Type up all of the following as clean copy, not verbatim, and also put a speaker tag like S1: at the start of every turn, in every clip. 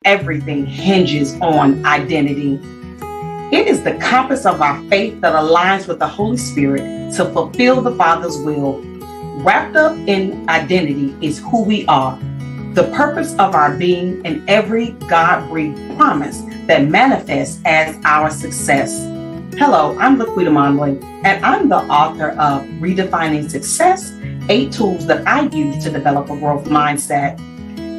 S1: everything hinges on identity. It is the compass of our faith that aligns with the Holy Spirit to fulfill the Father's will. Wrapped up in identity is who we are, the purpose of our being, and every God-breathed promise that manifests as our success. Hello, I'm Laquita Monley, and I'm the author of Redefining Success, 8 Tools That I Use to Develop a Growth Mindset.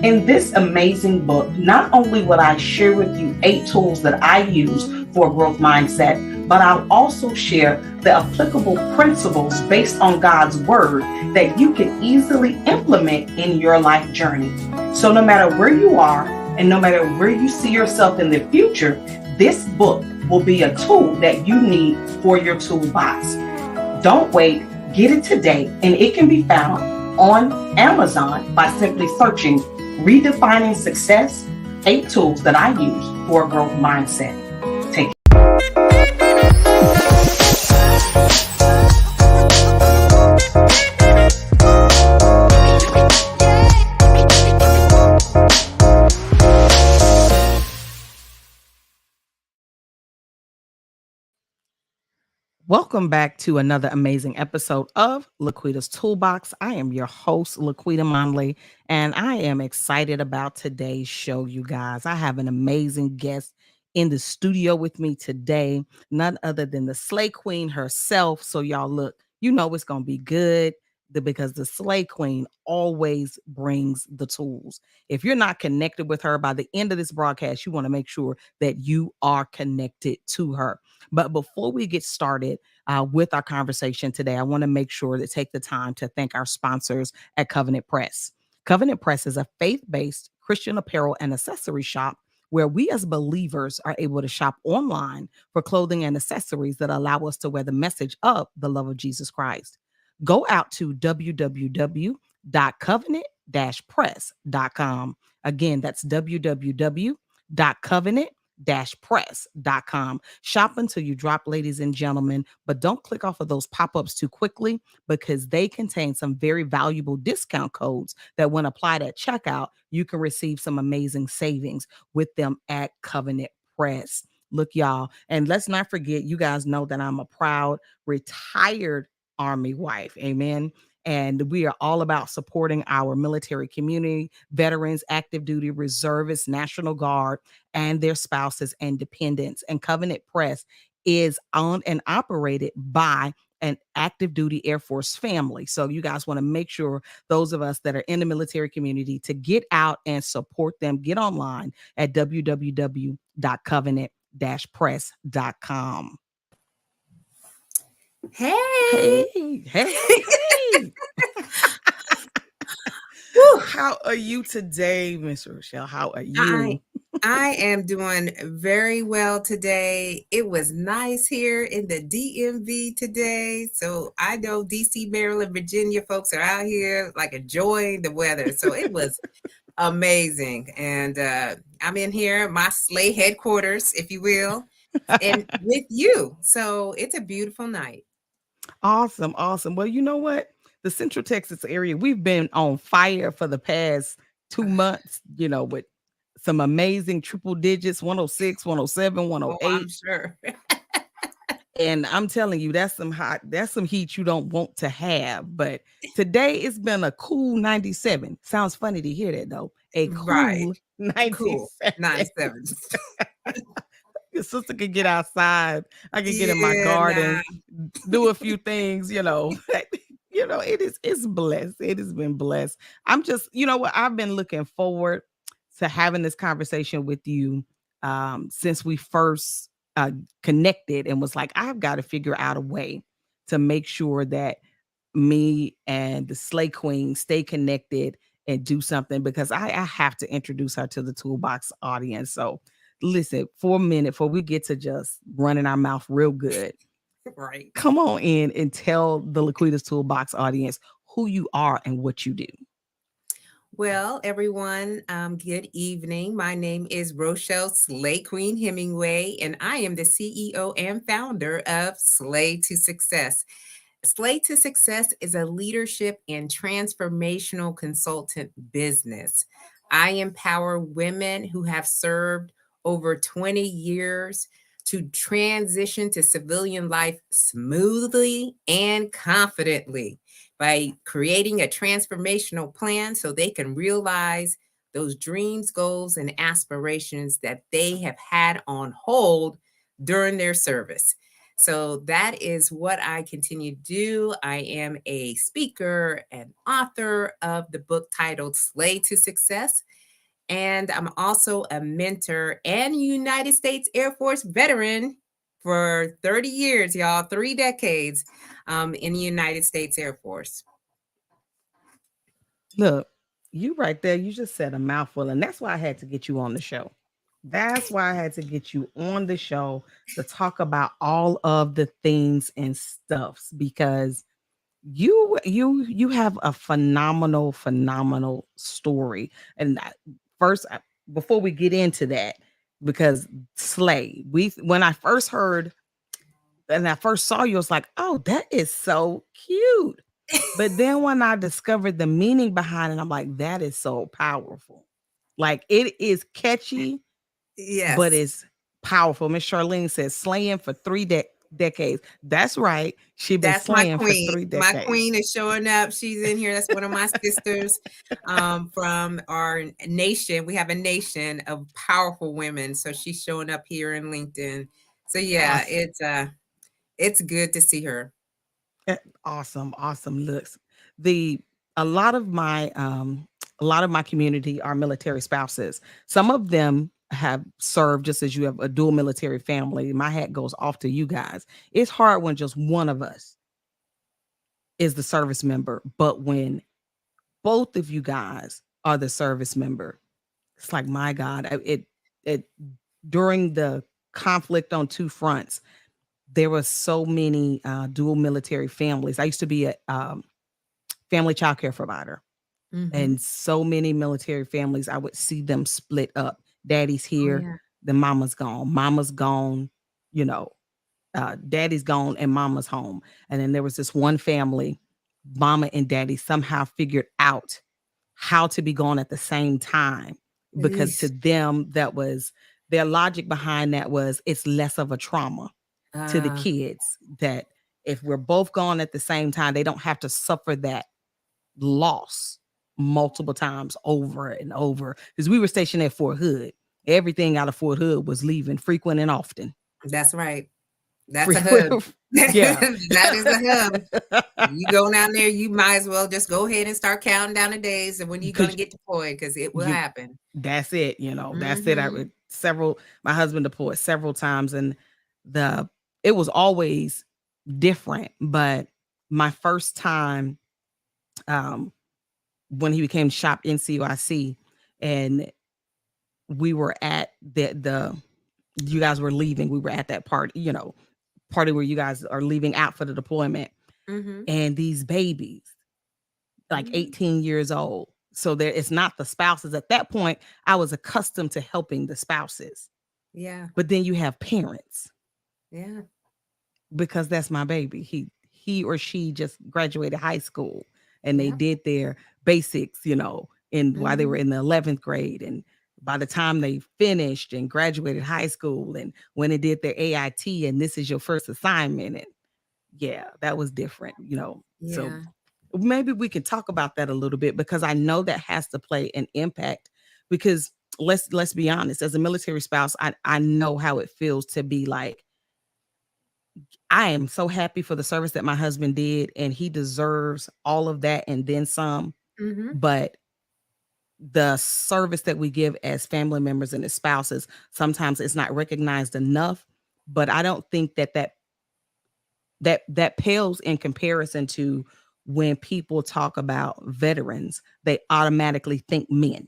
S1: In this amazing book, not only will I share with you 8 tools that I use for a growth mindset, but I'll also share the applicable principles based on God's word that you can easily implement in your life journey. So no matter where you are and no matter where you see yourself in the future, this book will be a tool that you need for your toolbox. Don't wait, get it today, and it can be found on Amazon by simply searching Redefining Success, 8 Tools That I Use for a Growth Mindset. Take care. Welcome back to another amazing episode of Laquita's Toolbox. I am your host, Laquita Monley, and I am excited about today's show, you guys. I have an amazing guest in the studio with me today, none other than the Slay Queen herself. So y'all look, you know it's going to be good because the Slay Queen always brings the tools. If you're not connected with her by the end of this broadcast, you want to make sure that you are connected to her. But before we get started with our conversation today, I want to make sure to take the time to thank our sponsors at Covenant Press. Covenant Press is a faith-based Christian apparel and accessory shop where we as believers are able to shop online for clothing and accessories that allow us to wear the message of the love of Jesus Christ. Go out to www.covenant-press.com. Again, that's www.covenant-press.com. Shop until you drop, ladies and gentlemen, but don't click off of those pop-ups too quickly because they contain some very valuable discount codes that when applied at checkout, you can receive some amazing savings with them at Covenant Press. Look, y'all, and let's not forget, you guys know that I'm a proud retired Army wife. Amen. And we are all about supporting our military community, veterans, active duty, reservists, National Guard, and their spouses and dependents. And Covenant Press is owned and operated by an active duty Air Force family. So you guys want to make sure those of us that are in the military community to get out and support them. Get online at www.covenant-press.com. Hey. How are you today, Miss Rochelle? How are you?
S2: I am doing very well today. It was nice here in the DMV today. So I know DC, Maryland, Virginia folks are out here like enjoying the weather. So it was amazing. And I'm in here, my Slay headquarters, if you will, and with you. So it's a beautiful night.
S1: Awesome. Well, you know what? The Central Texas area, we've been on fire for the past 2 months, with some amazing triple digits, 106, 107, 108.
S2: Oh, I'm sure.
S1: And I'm telling you, that's some heat you don't want to have. But today it's been a cool 97. Sounds funny to hear that though. A cool 97.
S2: Cool 97.
S1: Your sister could get outside. I could get in my garden, do a few things, it's blessed. It has been blessed. I'm just, I've been looking forward to having this conversation with you since we first connected and was like, I've got to figure out a way to make sure that me and the Slay Queen stay connected and do something because I have to introduce her to the Toolbox audience. So listen, for a minute, before we get to just running our mouth real good,
S2: right?
S1: Come on in and tell the Laquita's Toolbox audience who you are and what you do.
S2: Well, everyone, good evening. My name is Rochelle Slay Queen Hemingway, and I am the CEO and founder of Slay to Success. Slay to Success is a leadership and transformational consultant business. I empower women who have served over 20 years to transition to civilian life smoothly and confidently by creating a transformational plan so they can realize those dreams, goals, and aspirations that they have had on hold during their service. So that is what I continue to do. I am a speaker and author of the book titled Slay to Success. And I'm also a mentor and United States Air Force veteran for 30 years, y'all, 3 decades in the United States Air Force.
S3: Look, you right there, you just said a mouthful, and that's why I had to get you on the show. That's why I had to get you on the show to talk about all of the things and stuffs because you have a phenomenal story. And first, before we get into that, because Slay, when I first heard and I first saw you, I was like, oh, that is so cute. But then when I discovered the meaning behind it, I'm like, that is so powerful. Like it is catchy, but
S2: Yes.
S3: it's powerful. Miss Charlene says slaying for decades. That's right. She been
S2: That's my
S3: slaying for
S2: queen.
S3: 3 decades.
S2: My queen is showing up. She's in here. That's one of my sisters from our nation. We have a nation of powerful women. So she's showing up here in LinkedIn. So yeah,
S3: Awesome.
S2: it's good to see her.
S3: Awesome looks. The a lot of my a lot of my community are military spouses. Some of them have served just as you have a dual military family. My hat goes off to you guys. It's hard when just one of us is the service member, but when both of you guys are the service member, it's like my God, it during the conflict on two fronts, there were so many dual military families. I used to be a family child care provider,
S2: Mm-hmm.
S3: and so many military families, I would see them split up. Daddy's
S2: Oh
S3: here,
S2: yeah.
S3: then mama's gone. Mama's gone, you know, daddy's gone and mama's home. And then there was this one family, mama and daddy somehow figured out how to be gone at the same time because to
S2: Eesh.
S3: them, that was their logic behind that was it's less of a trauma to the
S2: Uh,
S3: kids that if we're both gone at the same time, they don't have to suffer that loss multiple times over and over. Because we were stationed at Fort Hood. Everything out of Fort Hood was leaving frequent and often.
S2: that's right. That's a hub.
S3: Frequent, yeah.
S2: That is a hub. You go down there, you might as well just go ahead and start counting down the days and when you're going to
S3: Because
S2: get deployed because it will
S3: you,
S2: happen.
S3: that's it. You know, that's it. I
S2: Mm-hmm.
S3: would my husband deployed several times, and the it was always different. But my first time, um, when he became shop NCOIC, and we were at the you guys were leaving. We were at that party, party where you guys are leaving out for the deployment,
S2: Mm-hmm.
S3: and these babies, like
S2: Mm-hmm.
S3: 18 years old. So there, it's not the spouses. At that point, I was accustomed to helping the spouses.
S2: Yeah.
S3: But then you have parents,
S2: Yeah.
S3: because that's my baby. He or she just graduated high school and they
S2: Yep.
S3: did their basics, in while they were
S2: Mm-hmm.
S3: in the 11th grade. And by the time they finished and graduated high school and when they did their AIT and this is your first assignment. And yeah, that was different. So
S2: Yeah.
S3: maybe we can talk about that a little bit because I know that has to play an impact because let's be honest, as a military spouse, I know how it feels to be like, I am so happy for the service that my husband did, and he deserves all of that and then some.
S2: Mm-hmm.
S3: But the service that we give as family members and as spouses, sometimes it's not recognized enough. But I don't think that pales in comparison to when people talk about veterans, they automatically think men.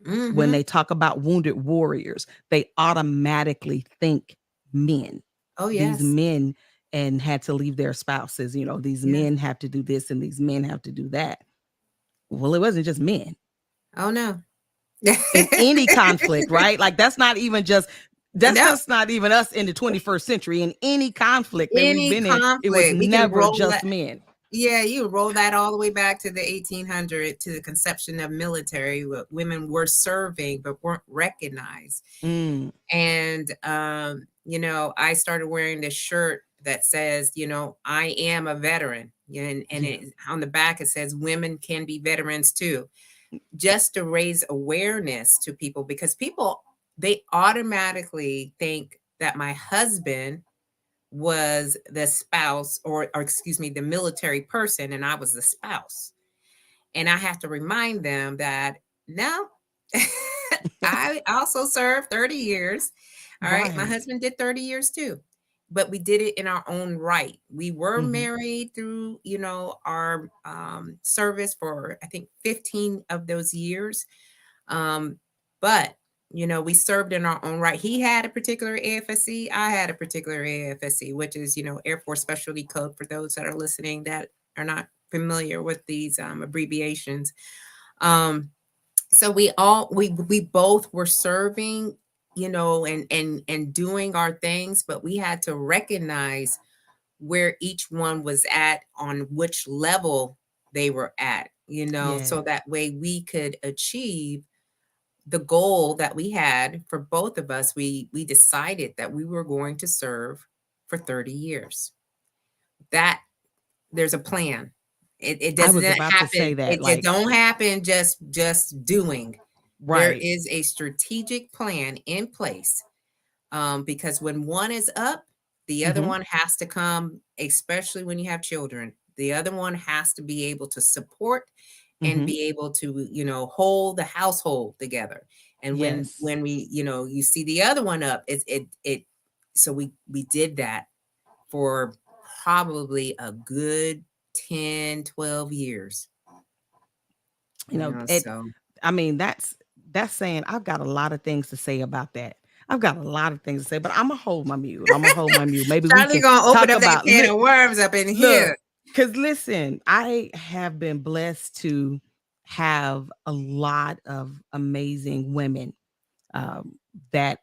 S3: When
S2: Mm-hmm.
S3: they talk about wounded warriors, they automatically think men.
S2: Oh
S3: These
S2: yes.
S3: men and had to leave their spouses, these
S2: Yeah.
S3: men have to do this and these men have to do that. Well, it wasn't just men
S2: Oh no.
S3: in any conflict, right? Like that's
S2: No.
S3: just not even us in the 21st century. In any conflict that we've
S2: Any
S3: been in, it was
S2: conflict. We can
S3: never
S2: roll
S3: just men.
S2: Yeah, you roll that all the way back to the 1800, to the conception of military. Women were serving but weren't recognized.
S3: Mm,
S2: And I started wearing this shirt that says, I am a veteran. And
S3: yeah.
S2: on the back it says women can be veterans too, just to raise awareness to people, because people, they automatically think that my husband was the spouse, or excuse me, the military person, and I was the spouse. And I have to remind them that no, I also served 30 years. All right. My
S3: Right.
S2: husband did 30 years too, but we did it in our own right. We were
S3: Hmm.
S2: married through, our service for, I think, 15 of those years. Um, but we served in our own right. He had a particular AFSC. I had a particular AFSC, which is, Air Force Specialty Code, for those that are listening that are not familiar with these abbreviations. Um, so we both were serving, and doing our things, but we had to recognize where each one was at, on which level they were at,
S3: Yeah.
S2: so that way we could achieve the goal that we had for both of us. We decided that we were going to serve for 30 years. That there's a plan. It
S3: I
S2: doesn't
S3: was about to
S2: happen.
S3: say that,
S2: It
S3: like,
S2: don't happen just doing. There
S3: right.
S2: is a strategic plan in place, because when one is up, the other
S3: Hmm.
S2: one has to come, especially when you have children. The other one has to be able to support and
S3: Hmm.
S2: be able to, hold the household together. And when
S3: Yes.
S2: when we, you see the other one up, so we did that for probably a good 10, 12 years.
S3: It,
S2: So
S3: I mean, that's saying I've got a lot of things to say about that. I've got a lot of things to say, but I'm gonna hold my mute. I'm gonna hold my mute. Maybe we
S2: Charlie
S3: can
S2: gonna open
S3: talk
S2: up that
S3: about
S2: can of worms up in
S3: look,
S2: here.
S3: because listen, I have been blessed to have a lot of amazing women um, that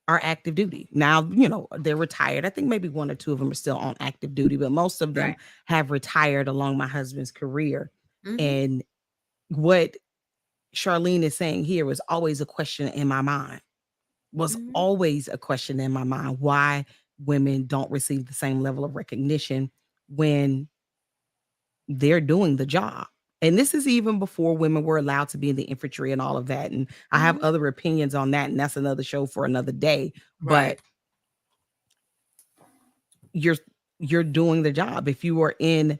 S3: are active duty. Now, they're retired. I think maybe one or two of them are still on active duty, but most of them
S2: Right.
S3: have retired along my husband's career.
S2: Mm-hmm.
S3: And what Charlene is saying here was always a question in my mind, was
S2: Mm-hmm.
S3: always a question in my mind, why women don't receive the same level of recognition when they're doing the job. And this is even before women were allowed to be in the infantry and all of that. And I have
S2: Mm-hmm.
S3: other opinions on that, and that's another show for another day.
S2: Right.
S3: But you're you're doing the job. If you are in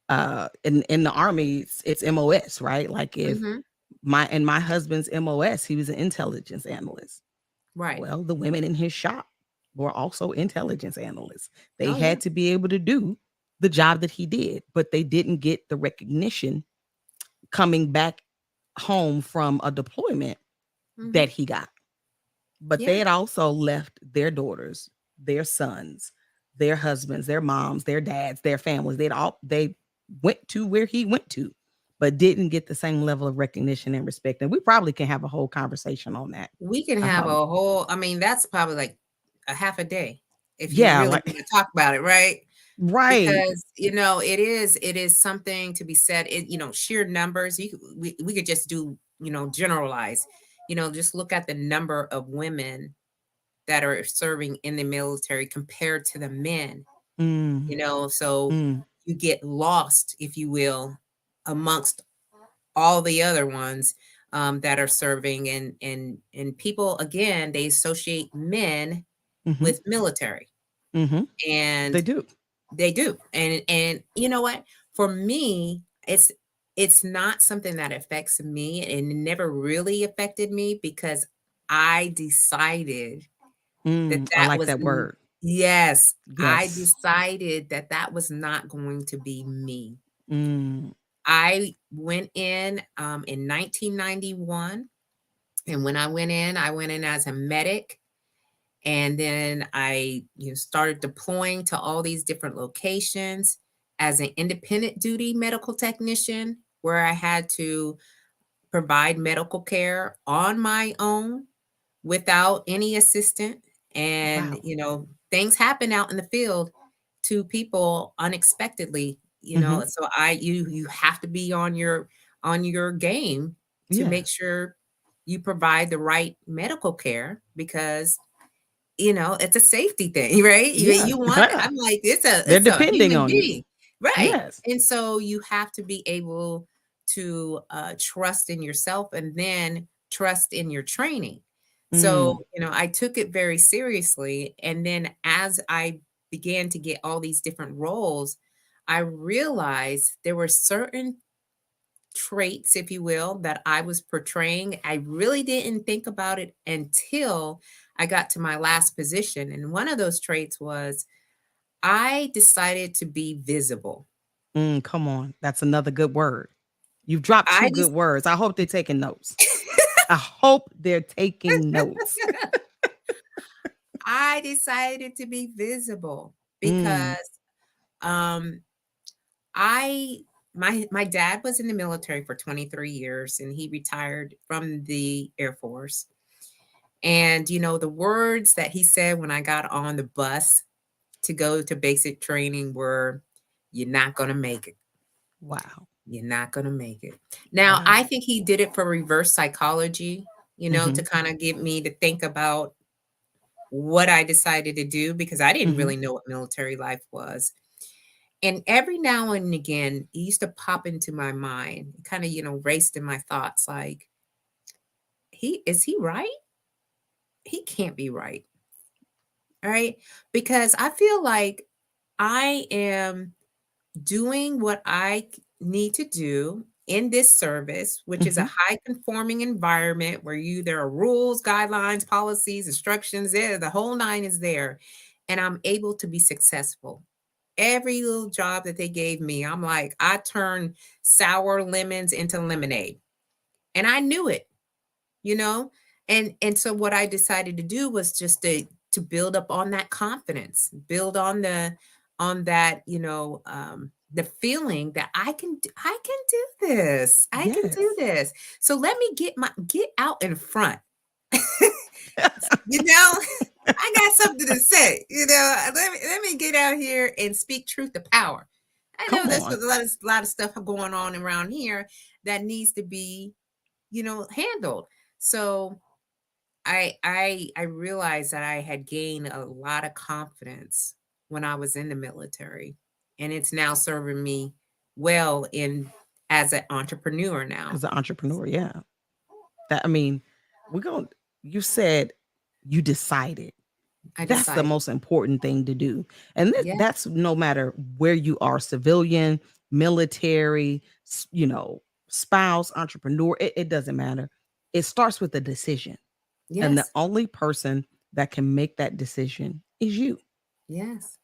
S3: the army, it's MOS, right? Like if
S2: Mm-hmm.
S3: my husband's MOS, he was an intelligence analyst.
S2: Right.
S3: Well, the women in his shop were also intelligence analysts. They
S2: Oh yeah.
S3: had to be able to do the job that he did, but they didn't get the recognition coming back home from a deployment
S2: Mm-hmm.
S3: that he got. But they
S2: Yeah.
S3: had also left their daughters, their sons, their husbands, their moms, their dads, their families. They went to where he went to, but didn't get the same level of recognition and respect. And we probably can have a whole conversation on that.
S2: We can have
S3: Um,
S2: a whole, I mean, that's probably like a half a day if you
S3: yeah,
S2: really
S3: like
S2: want to talk about it, right?
S3: right.
S2: Because it is something to be said. Sheer numbers. We could just do, generalize. Just look at the number of women that are serving in the military compared to the men.
S3: Mm,
S2: So
S3: mm,
S2: you get lost, if you will, amongst all the other ones that are serving, and people, again, they associate men
S3: mm-hmm,
S2: with military,
S3: mm-hmm. They
S2: and
S3: do.
S2: they do. And you know what? For me, it's not something that affects me, and it never really affected me, because I decided that
S3: I
S2: that
S3: like
S2: was
S3: that word.
S2: yes, I
S3: Yes.
S2: decided that that was not going to be me.
S3: Mm,
S2: I went in 1991, and when I went in as a medic, and then I started deploying to all these different locations as an independent duty medical technician, where I had to provide medical care on my own without any assistant. And
S3: wow.
S2: things happen out in the field to people unexpectedly. you know, so you have to be on your game to
S3: Yeah.
S2: make sure you provide the right medical care, because you know it's a safety thing, right?
S3: Yeah.
S2: You want, I'm like,
S3: They're
S2: it's a
S3: depending
S2: human
S3: on you.
S2: being, right?
S3: Yes.
S2: And so you have to be able to trust in yourself, and then trust in your training. So
S3: Mm.
S2: you know, I took it very seriously, and then as I began to get all these different roles, I realized there were certain traits, if you will, that I was portraying. I really didn't think about it until I got to my last position. And one of those traits was I decided to be visible.
S3: Come on. That's another good word. You've dropped
S2: I
S3: two good
S2: just
S3: words. I hope they're taking notes. I hope they're taking notes.
S2: I decided to be visible
S3: Mm.
S2: because um I my dad was in the military for 23 years, and he retired from the Air Force. And you know, the words that he said when I got on the bus to go to basic training were, "You're not going to make it.
S3: Wow.
S2: You're not going to make it." Now, I
S3: Wow.
S2: think he did it for reverse psychology, you know, to
S3: Mhm.
S2: kind of get me to think about what I decided to do, because I didn't
S3: Mhm.
S2: really know what military life was. And every now and again, it used to pop into my mind, kind of, you know, raced in my thoughts like, he right? He can't be right. All right. Because I feel like I am doing what I need to do in this service, which is a
S3: Mhm.
S2: high conforming environment where there are rules, guidelines, policies, instructions, there, the whole nine is there. And I'm able to be successful. Every little job that they gave me, I'm like, I turned sour lemons into lemonade. And I knew it, you know? And so what I decided to do was just to build up on that confidence, build on that, you know, the feeling that I can do this. I can do
S3: Yes.
S2: this. So let me get out in front. You know, I got something to say. You know, let me get out here and speak truth to power. I know
S3: Come
S2: there's
S3: on.
S2: a lot of stuff going on around here that needs to be, you know, handled. So I realized that I had gained a lot of confidence when I was in the military, and it's now serving me well in as an entrepreneur now.
S3: As an entrepreneur, yeah. That I mean, we're going you said you decided.
S2: I
S3: That's the
S2: decided,
S3: most important thing to do. And
S2: yeah,
S3: that's no matter where you are, civilian, military, spouse, entrepreneur, it doesn't matter. It starts with a decision. And the
S2: yes,
S3: only person that can make that decision is you.
S2: yes,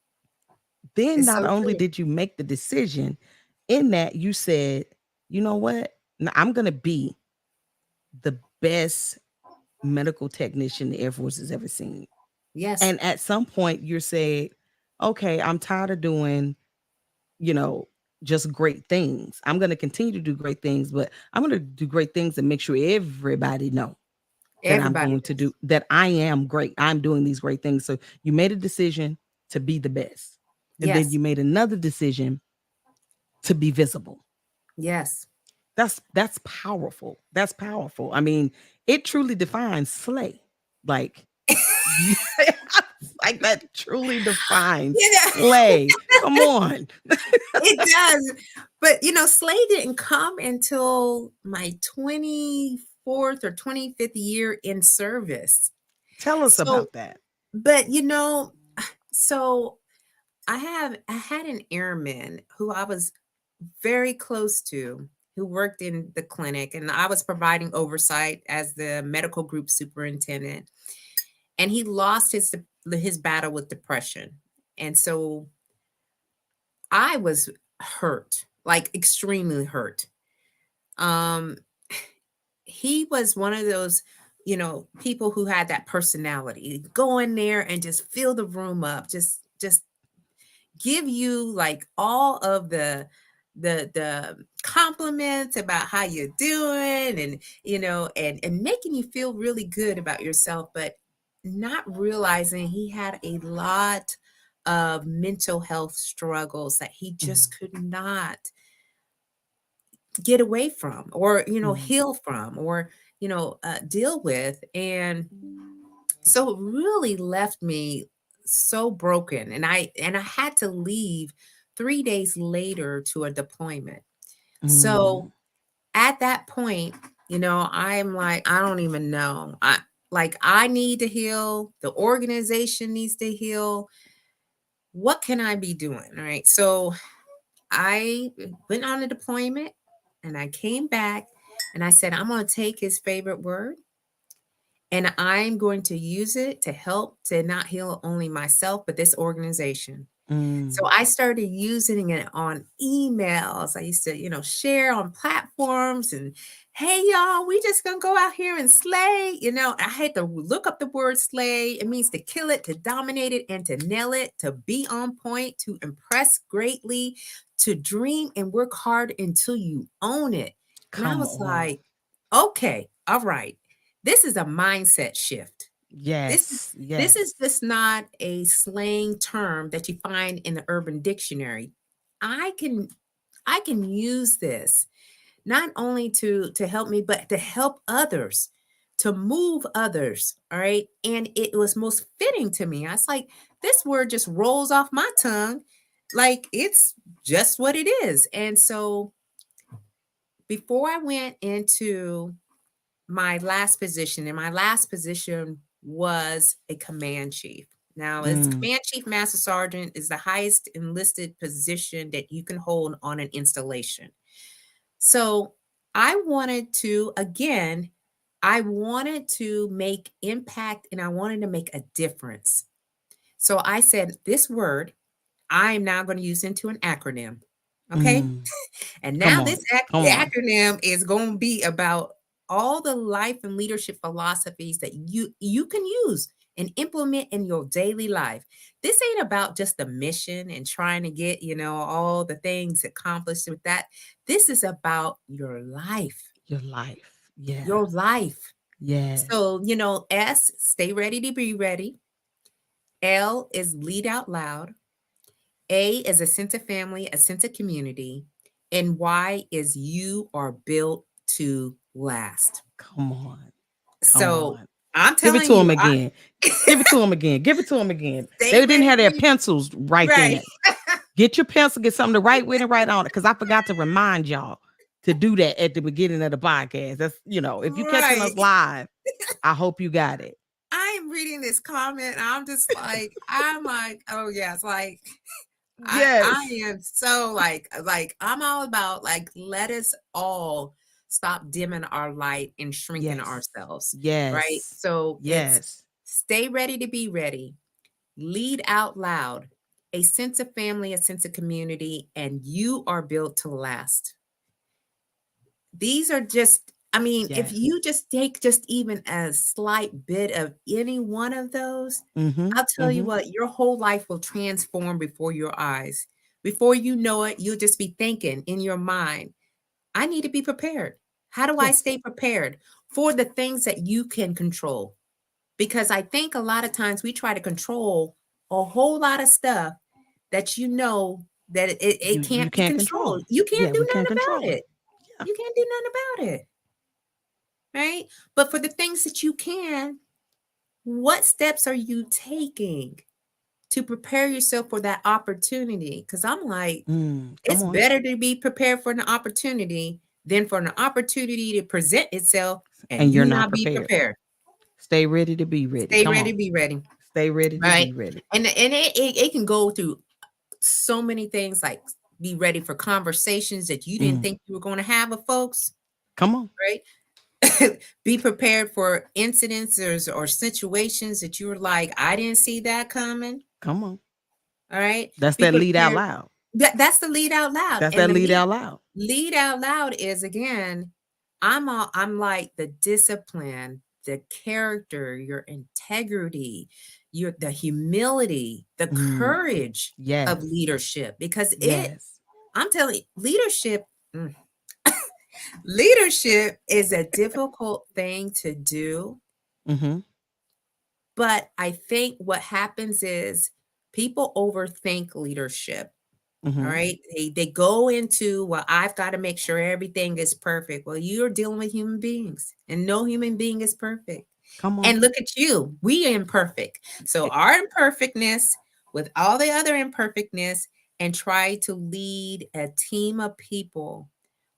S3: Then
S2: it's
S3: not
S2: so
S3: only
S2: true.
S3: did you make the decision, in that you said, you know what? I'm going to be the best medical technician the Air Force has ever seen.
S2: Yes,
S3: And at some point, you're saying, okay, I'm tired of doing, you know, just great things. I'm going to continue to do great things, but I'm going to do great things and make sure everybody know that I'm
S2: everybody
S3: going to
S2: does.
S3: do that. I am great. I'm doing these great things. So you made a decision to be the best. And then
S2: Yes,
S3: you made another decision to be visible.
S2: yes.
S3: That's powerful. That's powerful. I mean, it truly defines slay. Like yeah, like that truly defines
S2: You know,
S3: slay. Come on.
S2: it does. But you know, Slay didn't come until my 24th or 25th year in service.
S3: Tell us
S2: So,
S3: about that.
S2: but you know, so I had an airman who I was very close to, who worked in the clinic, and I was providing oversight as the medical group superintendent. And he lost his battle with depression. And so I was hurt, like extremely hurt. Um he was one of those, you know, people who had that personality. Go in there and just fill the room up. Just give you like all of the compliments about how you're doing, and you know, and making you feel really good about yourself, but not realizing he had a lot of mental health struggles that he just could not get away from, or heal from, or deal with. And so it really left me so broken, and I had to leave 3 days later to a deployment. So at that point, I'm like, I don't even know. I need to heal. The organization needs to heal. What can I be doing? All right. So I went on a deployment, and I came back, and I said, I'm going to take his favorite word, and I'm going to use it to help to not heal only myself, but this organization. So I started using it on emails. I used to, share on platforms, and hey, y'all, we just gonna go out here and slay. I had to look up the word slay. It means to kill it, to dominate it, and to nail it, to be on point, to impress greatly, to dream and work hard until you own it. And I was like, okay, all right. This is a mindset shift. This is just not a slang term that you find in the Urban Dictionary. I can use this not only to help me, but to help others, to move others. All right. And it was most fitting to me. I was like, this word just rolls off my tongue. Like it's just what it is. And so before I went into my last position, and my last position was a command chief. Now, as command chief master sergeant is the highest enlisted position that you can hold on an installation. So I wanted to, again, I wanted to make impact, and I wanted to make a difference. So I said, this word, I am now going to use into an acronym. Okay. And now this acronym is going to be about all the life and leadership philosophies that you can use and implement in your daily life. This ain't about just the mission and trying to get, all the things accomplished with that. This is about your life.
S3: Your life. Yeah.
S2: Your life.
S3: Yes.
S2: So, S, stay ready to be ready. L is lead out loud. A is a sense of family, a sense of community. And Y is you are built to last.
S3: Come on.
S2: So I'm telling
S3: Give it to them again. Give it to them again. Give it to them again. They didn't have their pencils right then. Get your pencil, get something to write with and write on it. Because I forgot to remind y'all to do that at the beginning of the podcast. That's, if you're catching us live, I hope you got it.
S2: I am reading this comment. I'm like, oh yes, like I am so like I'm all about like, let us all stop dimming our light and shrinking ourselves.
S3: Yes.
S2: Right. So yes, stay ready to be ready. Lead out loud. A sense of family, a sense of community, and you are built to last. These are just, if you just take just even a slight bit of any one of those, I'll tell you what, your whole life will transform before your eyes. Before you know it, you'll just be thinking in your mind, I need to be prepared. How do I stay prepared for the things that you can control? Because I think a lot of times we try to control a whole lot of stuff that that it can't be controlled. You can't do nothing about it. You can't do nothing about it. Right? But for the things that you can, what steps are you taking to prepare yourself for that opportunity? Because I'm like, it's better to be prepared for an opportunity than for an opportunity to present itself and you're not be prepared.
S3: Stay ready to be ready.
S2: Stay ready to be ready.
S3: Stay ready to be ready.
S2: And it can go through so many things, like be ready for conversations that you didn't think you were going to have with folks.
S3: Come on.
S2: Right? Be prepared for incidents or situations that you were like, I didn't see that coming.
S3: Come on.
S2: All right.
S3: That's that lead out loud.
S2: That's the lead out loud.
S3: That's that lead out loud.
S2: Lead out loud is, again, I'm like the discipline, the character, your integrity, the humility, the courage of leadership. Because I'm telling you, leadership is a difficult thing to do. But I think what happens is People overthink leadership. All
S3: Hmm.
S2: right. They go into, well, I've got to make sure everything is perfect. Well, you're dealing with human beings and no human being is perfect.
S3: Come on.
S2: And look at you. We are imperfect. So
S3: Eh,
S2: our imperfectness with all the other imperfectness and try to lead a team of people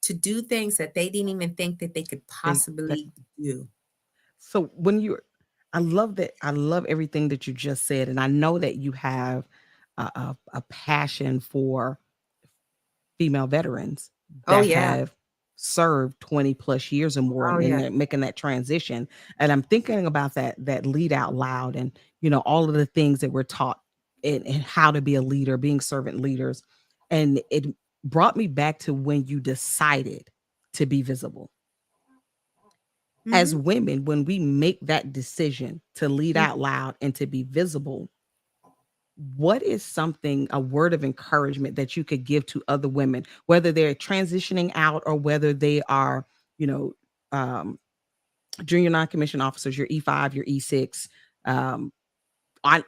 S2: to do things that they didn't even think that they could
S3: that
S2: possibly do.
S3: so when you're I love that. I love everything that you just said, and I know that you have a passion for female veterans
S2: Oh
S3: that
S2: yeah.
S3: have served 20 plus years or more,
S2: Oh
S3: and
S2: yeah.
S3: they're making that transition. And I'm thinking about that lead out loud, and all of the things that we're taught, and how to be a leader, being servant leaders. And it brought me back to when you decided to be visible. As
S2: Hmm.
S3: women, when we make that decision to lead out loud and to be visible, what is something, a word of encouragement that you could give to other women, whether they're transitioning out or whether they are, you know, um, junior non-commissioned officers, your E5, your E6, um, on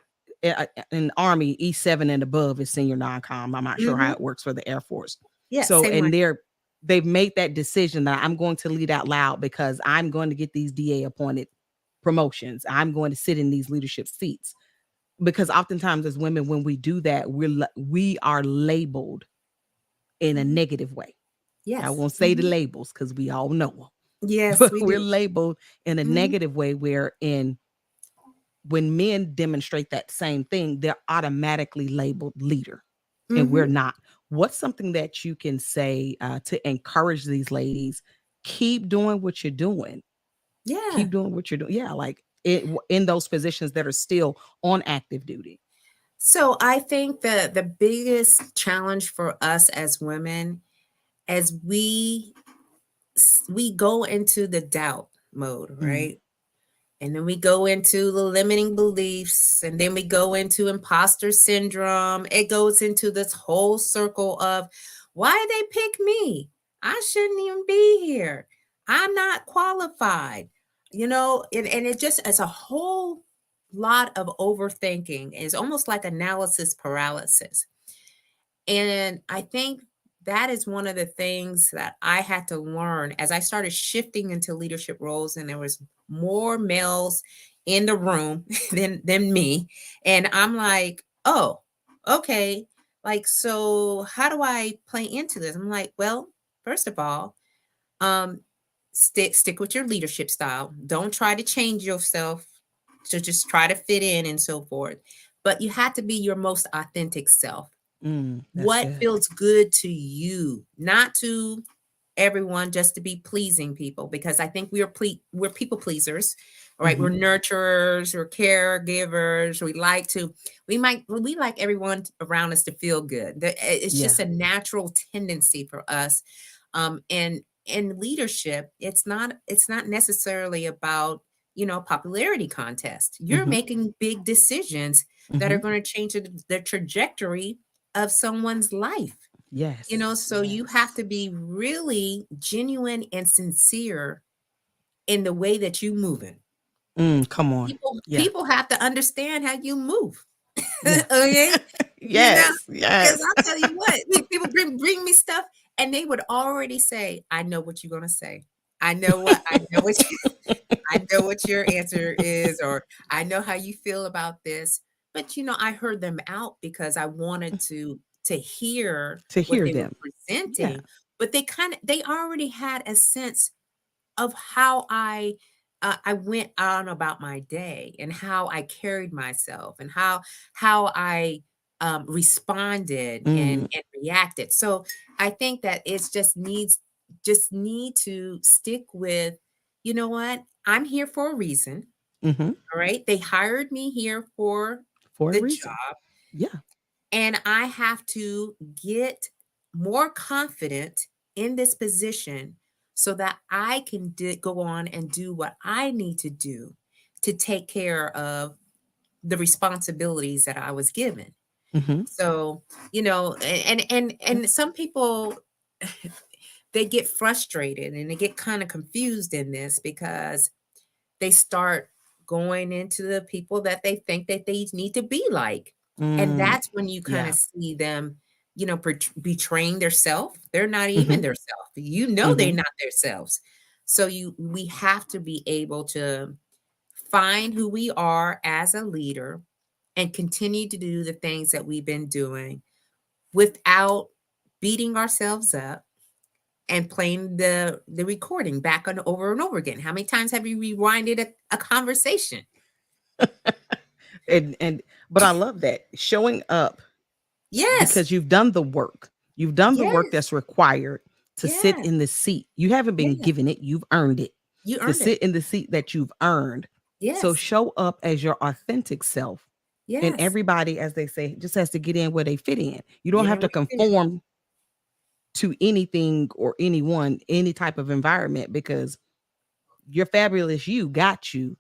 S3: in Army, E7 and above is senior non-com. I'm not sure how
S2: Hmm.
S3: it works for the Air Force.
S2: Yeah.
S3: So,
S2: Same way.
S3: and they've made that decision that I'm going to lead out loud because I'm going to get these DA appointed promotions. I'm going to sit in these leadership seats, because oftentimes as women, when we do that, we are labeled in a
S2: Mhm.
S3: negative way. I
S2: Yes.
S3: won't say the
S2: Hmm.
S3: labels because we all know them,
S2: Yes,
S3: but
S2: we
S3: we're
S2: do.
S3: labeled in a
S2: Hmm.
S3: negative way, where in when men demonstrate that same thing, they're automatically labeled leader, and we're
S2: Hmm.
S3: not. What's something that you can say to encourage these ladies? Keep doing what you're doing.
S2: Yeah.
S3: Keep doing what you're doing. Yeah, like in those positions that are still on active duty.
S2: So I think that the biggest challenge for us as women, as we go into the doubt mode,
S3: Mm,
S2: right? And then we go into the limiting beliefs, and then we go into imposter syndrome. It goes into this whole circle of, why they pick me? I shouldn't even be here. I'm not qualified. And it just as a whole lot of overthinking. It's almost like analysis paralysis. And I think that is one of the things that I had to learn as I started shifting into leadership roles, and there was more males in the room than me. And I'm like, oh, okay. Like, so how do I play into this? I'm like, well, first of all, um, stick with your leadership style. Don't try to change yourself to just try to fit in and so forth. But you have to be your most authentic self.
S3: that's
S2: What
S3: good.
S2: feels good to you, not to everyone, just to be pleasing people, because I think we're people pleasers. All right,
S3: Hmm.
S2: we're nurturers, we're caregivers. We like everyone around us to feel good. It's
S3: Yeah.
S2: just a natural tendency for us. And in leadership, it's not necessarily about popularity contest. You're
S3: Hmm.
S2: making big decisions that are
S3: Hmm.
S2: going to change the trajectory of someone's life.
S3: Yes.
S2: So you have
S3: Yes.
S2: to be really genuine and sincere in the way that you move in.
S3: Come on. Yeah.
S2: People have to understand how you move.
S3: Yeah.
S2: Okay? You know,
S3: Yes.
S2: because
S3: Yes.
S2: I'll tell you what, people bring me stuff and they would already say, I know what you're gonna say. I know what your answer is, or I know how you feel about this. But I heard them out because I wanted to hear
S3: To
S2: what
S3: hear
S2: they were
S3: them. Yeah.
S2: presenting, but they already had a sense of how I went on about my day and how I carried myself and how I responded
S3: Mm,
S2: and reacted. So I think that it's just need to stick with, you know what? I'm here for a reason.
S3: hmm.
S2: All right. They hired me here for
S3: For a
S2: the
S3: reason.
S2: job,
S3: Yeah.
S2: and I have to get more confident in this position so that I can go on and do what I need to do to take care of the responsibilities that I was given.
S3: Hmm.
S2: So, and some people they get frustrated and they get kind of confused in this because they start going into the people that they think that they need to be like. And
S3: Mm,
S2: that's when you kind
S3: yeah.
S2: of see them, betraying their self. They're not even
S3: Hmm.
S2: their self. They're
S3: Hmm.
S2: not their selves. So we have to be able to find who we are as a leader and continue to do the things that we've been doing without beating ourselves up and playing the recording back on over and over again. How many times have you rewinded a conversation?
S3: And but I love that showing up
S2: Yes.
S3: because you've done the work. You've done the work
S2: Yes.
S3: that's required to sit
S2: Yes.
S3: in the seat. You haven't been
S2: Yes.
S3: given it, you've earned it.
S2: You
S3: To
S2: earned it.
S3: sit in the seat that you've earned. So
S2: Yes.
S3: show up as your authentic self. And
S2: Yes.
S3: everybody, as they say, just has to get in where they fit in. You don't
S2: Get
S3: have
S2: in
S3: to
S2: with it.
S3: conform to anything or anyone, any type of environment, because your fabulous you got you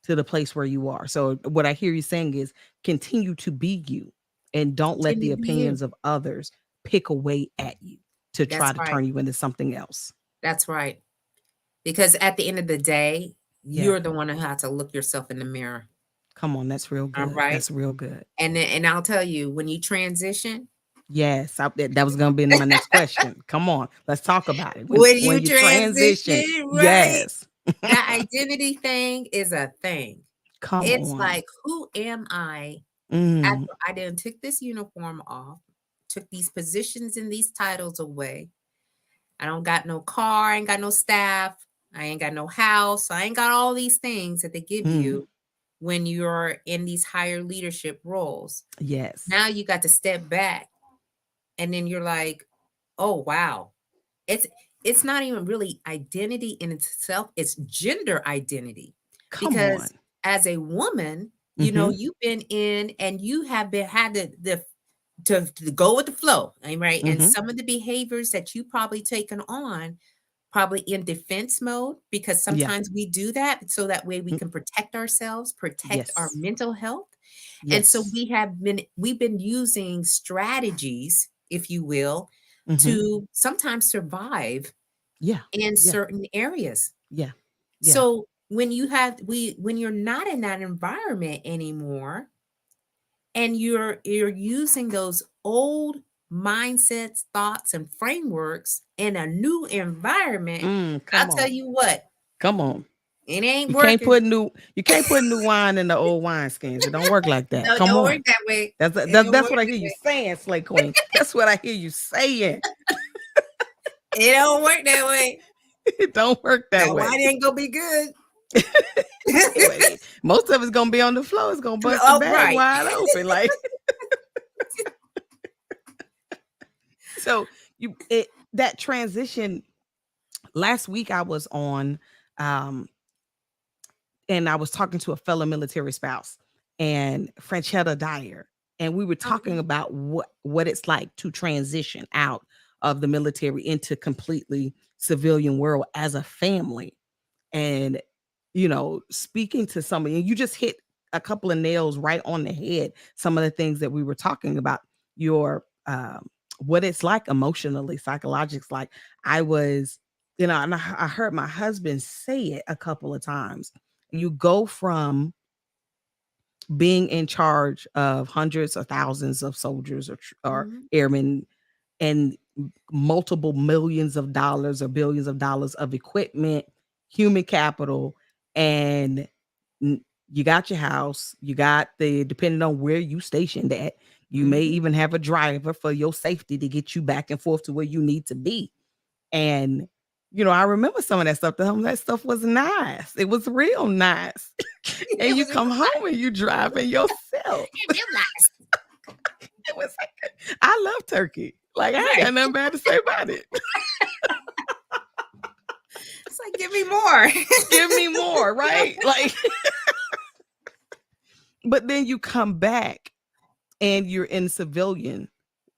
S3: to the place where you are. So what I hear you saying is continue to be you and don't let
S2: Continue
S3: the
S2: to be you.
S3: opinions of others pick away at you to try
S2: That's
S3: to
S2: right.
S3: turn you into something else.
S2: That's right. Because at the end of the day,
S3: Yeah.
S2: you're the one who has to look yourself in the mirror.
S3: Come on, that's real
S2: All
S3: good.
S2: right.
S3: That's real good.
S2: And I'll tell you, when you transition,
S3: Yes, that was going to be my next question. Come on, let's talk about it. When
S2: when
S3: when
S2: you
S3: you transition,
S2: transition, right?
S3: yes.
S2: That identity thing is a thing.
S3: Come
S2: It's
S3: on.
S2: like, who am I
S3: Mm,
S2: after I done took this uniform off, took these positions and these titles away? I don't got no car, I ain't got no staff, I ain't got no house, I ain't got all these things that they give
S3: mm,
S2: you when you're in these higher leadership roles.
S3: yes.
S2: Now you got to step back and then you're like, oh wow. It's it's not even really identity in itself, it's gender identity.
S3: Come on.
S2: Because as a woman,
S3: Hmm.
S2: you've been in and you have been had to go with the flow, right? And
S3: Hmm.
S2: some of the behaviors that you probably taken on probably in defense mode, because
S3: Yeah.
S2: sometimes we do that so that way we
S3: Mm,
S2: can protect ourselves, protect our
S3: yes.
S2: mental health. And so
S3: Yes.
S2: we've been using strategies, if you will,
S3: Hmm.
S2: to sometimes survive
S3: Yeah.
S2: in
S3: Yeah.
S2: certain areas.
S3: Yeah. Yeah.
S2: So when you're not in that environment anymore and you're using those old mindsets, thoughts, and frameworks in a new environment, I'll
S3: Come
S2: tell
S3: on.
S2: you what,
S3: Come on.
S2: it ain't
S3: You can't
S2: working.
S3: put new wine in the old wine skins. It don't work like that.
S2: No, it
S3: Come
S2: don't work
S3: on.
S2: that way.
S3: That's
S2: It don't
S3: that's
S2: work
S3: what I hear
S2: that
S3: you
S2: way.
S3: saying, Slay Queen. That's what I hear you saying.
S2: It don't work that way.
S3: It don't work that
S2: That
S3: way.
S2: wine ain't gonna be good.
S3: Anyway, most of it's gonna be on the floor. It's gonna bust the
S2: Oh,
S3: bag
S2: right.
S3: wide open. Like so that transition last week I was on um and I was talking to a fellow military spouse and Franchetta Dyer, and we were talking
S2: Okay.
S3: about what it's like to transition out of the military into completely civilian world as a family. And speaking to somebody, and you just hit a couple of nails right on the head. Some of the things that we were talking about, your what it's like emotionally, psychologically. Like I was, and I heard my husband say it a couple of times. You go from being in charge of hundreds or thousands of soldiers or
S2: Mhm.
S3: airmen and multiple millions of dollars or billions of dollars of equipment, human capital, and you got your house, you got depending on where you stationed at, you may
S2: Mhm.
S3: even have a driver for your safety to get you back and forth to where you need to be. And I remember some of that stuff. That stuff was nice. It was real nice. And
S2: It
S3: you
S2: was real
S3: come home and you driving yourself.
S2: real nice.
S3: It was like, I love turkey. Like I ain't
S2: Right.
S3: got nothing bad to say about it.
S2: It's like, give me more.
S3: Give me more, right? Like, but then you come back and you're in civilian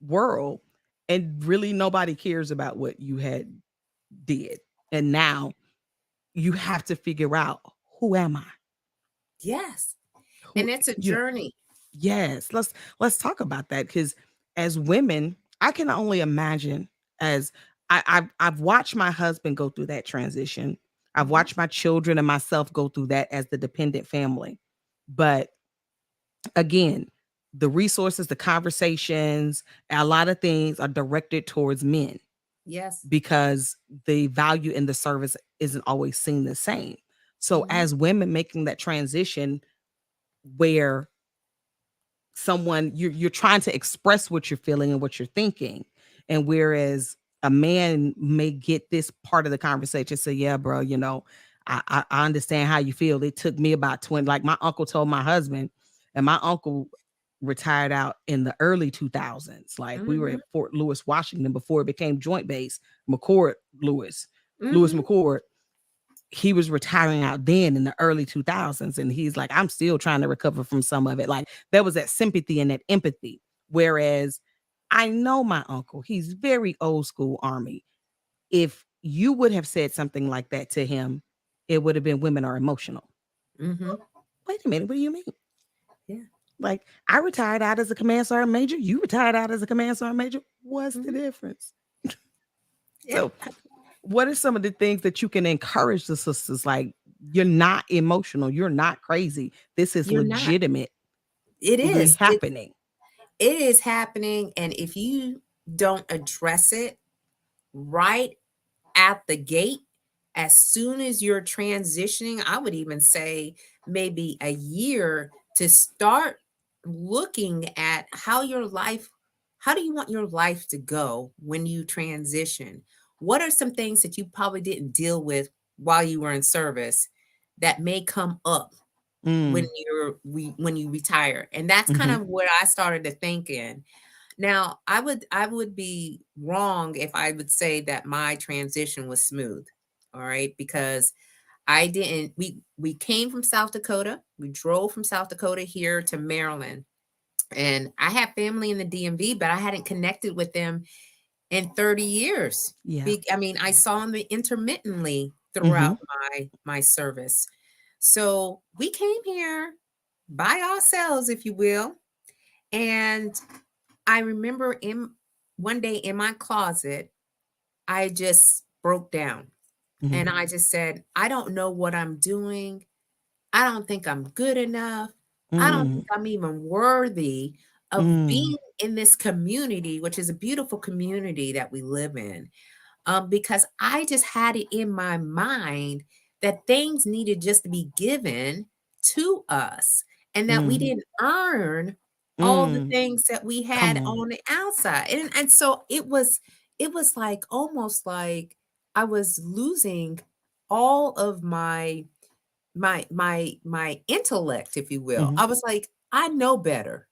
S3: world and really nobody cares about what you had did. And now you have to figure out, who am I?
S2: Yes.
S3: Who
S2: And it's a
S3: you know,
S2: journey.
S3: yes, let's talk about that because as women, I can only imagine as I've watched my husband go through that transition. I've
S2: Mhm.
S3: watched my children and myself go through that as the dependent family. But again, the resources, the conversations, a lot of things are directed towards men
S2: Yes.
S3: because the value in the service isn't always seen the same. So
S2: Mhm.
S3: as women making that transition where someone you're trying to express what you're feeling and what you're thinking, and whereas a man may get this part of the conversation, say, yeah, bro, I understand how you feel. It took me about 20, like my uncle told my husband, and my uncle retired out in the early 2000s. Like we were
S2: Mhm.
S3: at Fort Lewis, Washington before it became Joint Base, McCord Lewis
S2: Mhm.
S3: McCord. He was retiring out then in the early 2000s, and he's like, I'm still trying to recover from some of it. Like there was that sympathy and that empathy, whereas I know my uncle, he's very old school army. If you would have said something like that to him, it would have been women are emotional.
S2: Mhm.
S3: Wait a minute, what do you mean?
S2: Yeah.
S3: Like, I retired out as a command sergeant major, you retired out as a command sergeant major, what's the
S2: Mhm.
S3: difference?
S2: Yeah.
S3: So what are some of the things that you can encourage the sisters? Like, you're not emotional, you're not crazy. This is
S2: You're not.
S3: legitimately
S2: It is.
S3: happening.
S2: It is happening, and if you don't address it right at the gate, as soon as you're transitioning, I would even say maybe a year to start looking at how do you want your life to go when you transition? What are some things that you probably didn't deal with while you were in service that may come up when
S3: Mm,
S2: when you retire? And that's kind
S3: mhm,
S2: of what I started to think in. Now, I would be wrong if I would say that my transition was smooth. All right, because I didn't we came from South Dakota. We drove from South Dakota here to Maryland. And I have family in the DMV, but I hadn't connected with them in 30 years.
S3: yeah,
S2: I mean, I saw them intermittently
S3: mhm,
S2: throughout my service. So we came here by ourselves, if you will. And I remember in one day in my closet, I just broke down
S3: mhm,
S2: and I just said, I don't know what I'm doing. I don't think I'm good enough. I don't
S3: mm,
S2: think I'm even worthy of
S3: mm,
S2: being in this community, which is a beautiful community that we live in. Because I just had it in my mind that things needed just to be given to us and that we
S3: mm,
S2: didn't earn all the
S3: mm.
S2: things that we
S3: Come
S2: had
S3: on.
S2: on the outside. And so it was like almost like I was losing all of my intellect, if you will.
S3: Mhm.
S2: I was like, I know better.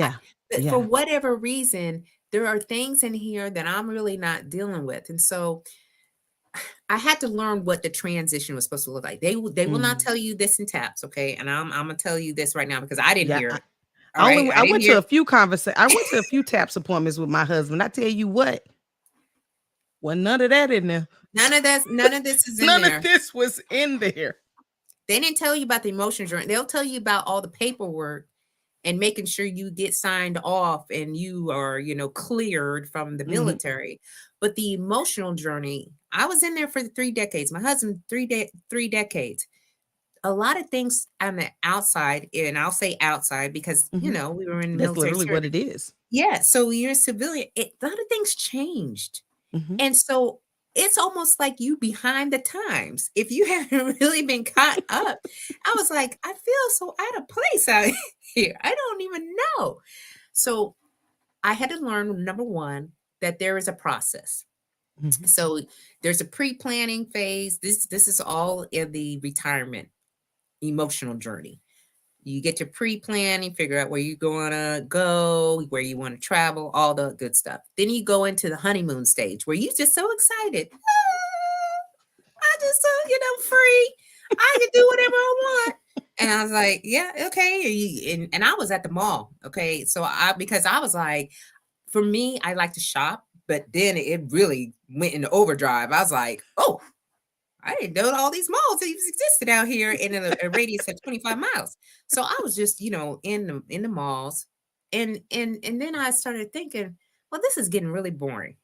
S2: I,
S3: Yeah,
S2: but for
S3: yeah,
S2: whatever reason, there are things in here that I'm really not dealing with. And so I had to learn what the transition was supposed to look like. They will not
S3: mm.
S2: tell you this in taps, okay? And I'm gonna tell you this right now because I didn't
S3: Yeah,
S2: hear
S3: I
S2: it. All right, I
S3: I
S2: didn't
S3: went
S2: hear
S3: to
S2: it.
S3: a few I went to a few taps appointments with my husband. I tell you what, wasn't none of that in there.
S2: None of this is in
S3: None of
S2: there.
S3: this was in there.
S2: They didn't tell you about the emotion journey. They'll tell you about all the paperwork and making sure you get signed off and you are, cleared from the
S3: Mhm,
S2: military. But the emotional journey, I was in there for 3 decades. My husband, 3 decades. A lot of things on the outside, and I'll say outside because,
S3: mhm.
S2: we were in the
S3: That's
S2: military
S3: literally
S2: service.
S3: what it is.
S2: Yeah. So you're a civilian. A lot of things changed.
S3: Mhm,
S2: And so it's almost like you behind the times. If you haven't really been caught up, I was like, I feel so out of place out here. I don't even know. So I had to learn, number one, that there is a process.
S3: mhm,
S2: So there's a pre-planning phase. This is all in the retirement emotional journey. You get your pre-planning, figure out where you're going to go, where you want to travel, all the good stuff. Then you go into the honeymoon stage where you're just so excited. I just, free. I can do whatever I want. And I was like, yeah, okay. And I was at the mall. Okay. So because I was like, for me, I like to shop, but then it really went into overdrive. I was like, oh, I didn't know all these malls even existed out here in a radius of 25 miles. So I was just, in the malls. And then I started thinking, well, this is getting really boring.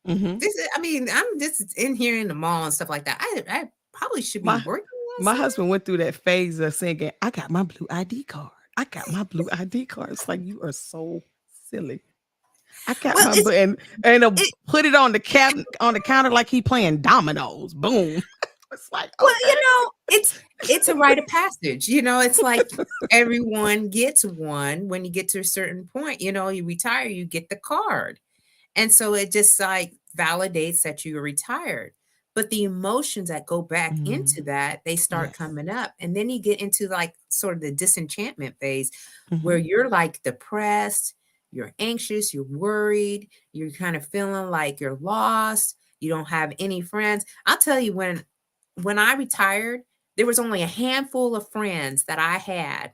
S3: mhm.
S2: I mean, I'm just in here in the mall and stuff like that. I probably should be
S3: My
S2: working on
S3: my
S2: something.
S3: husband went through that phase of singing, "I got my blue ID card." I got my blue ID card. It's like, you are so silly. I got
S2: Well,
S3: my
S2: it's
S3: and
S2: it,
S3: put it on the counter like he playing dominoes. Boom. It's like,
S2: well,
S3: okay.
S2: it's a rite of passage. It's like everyone gets one when you get to a certain point. You retire, you get the card. And so it just like validates that you're retired. But the emotions that go back into that, they start
S3: Yes.
S2: coming up. And then you get into like sort of the disenchantment phase where
S3: Mm-hmm.
S2: you're like depressed, you're anxious, you're worried, you're kind of feeling like you're lost, you don't have any friends. I'll tell you, when I retired, there was only a handful of friends that I had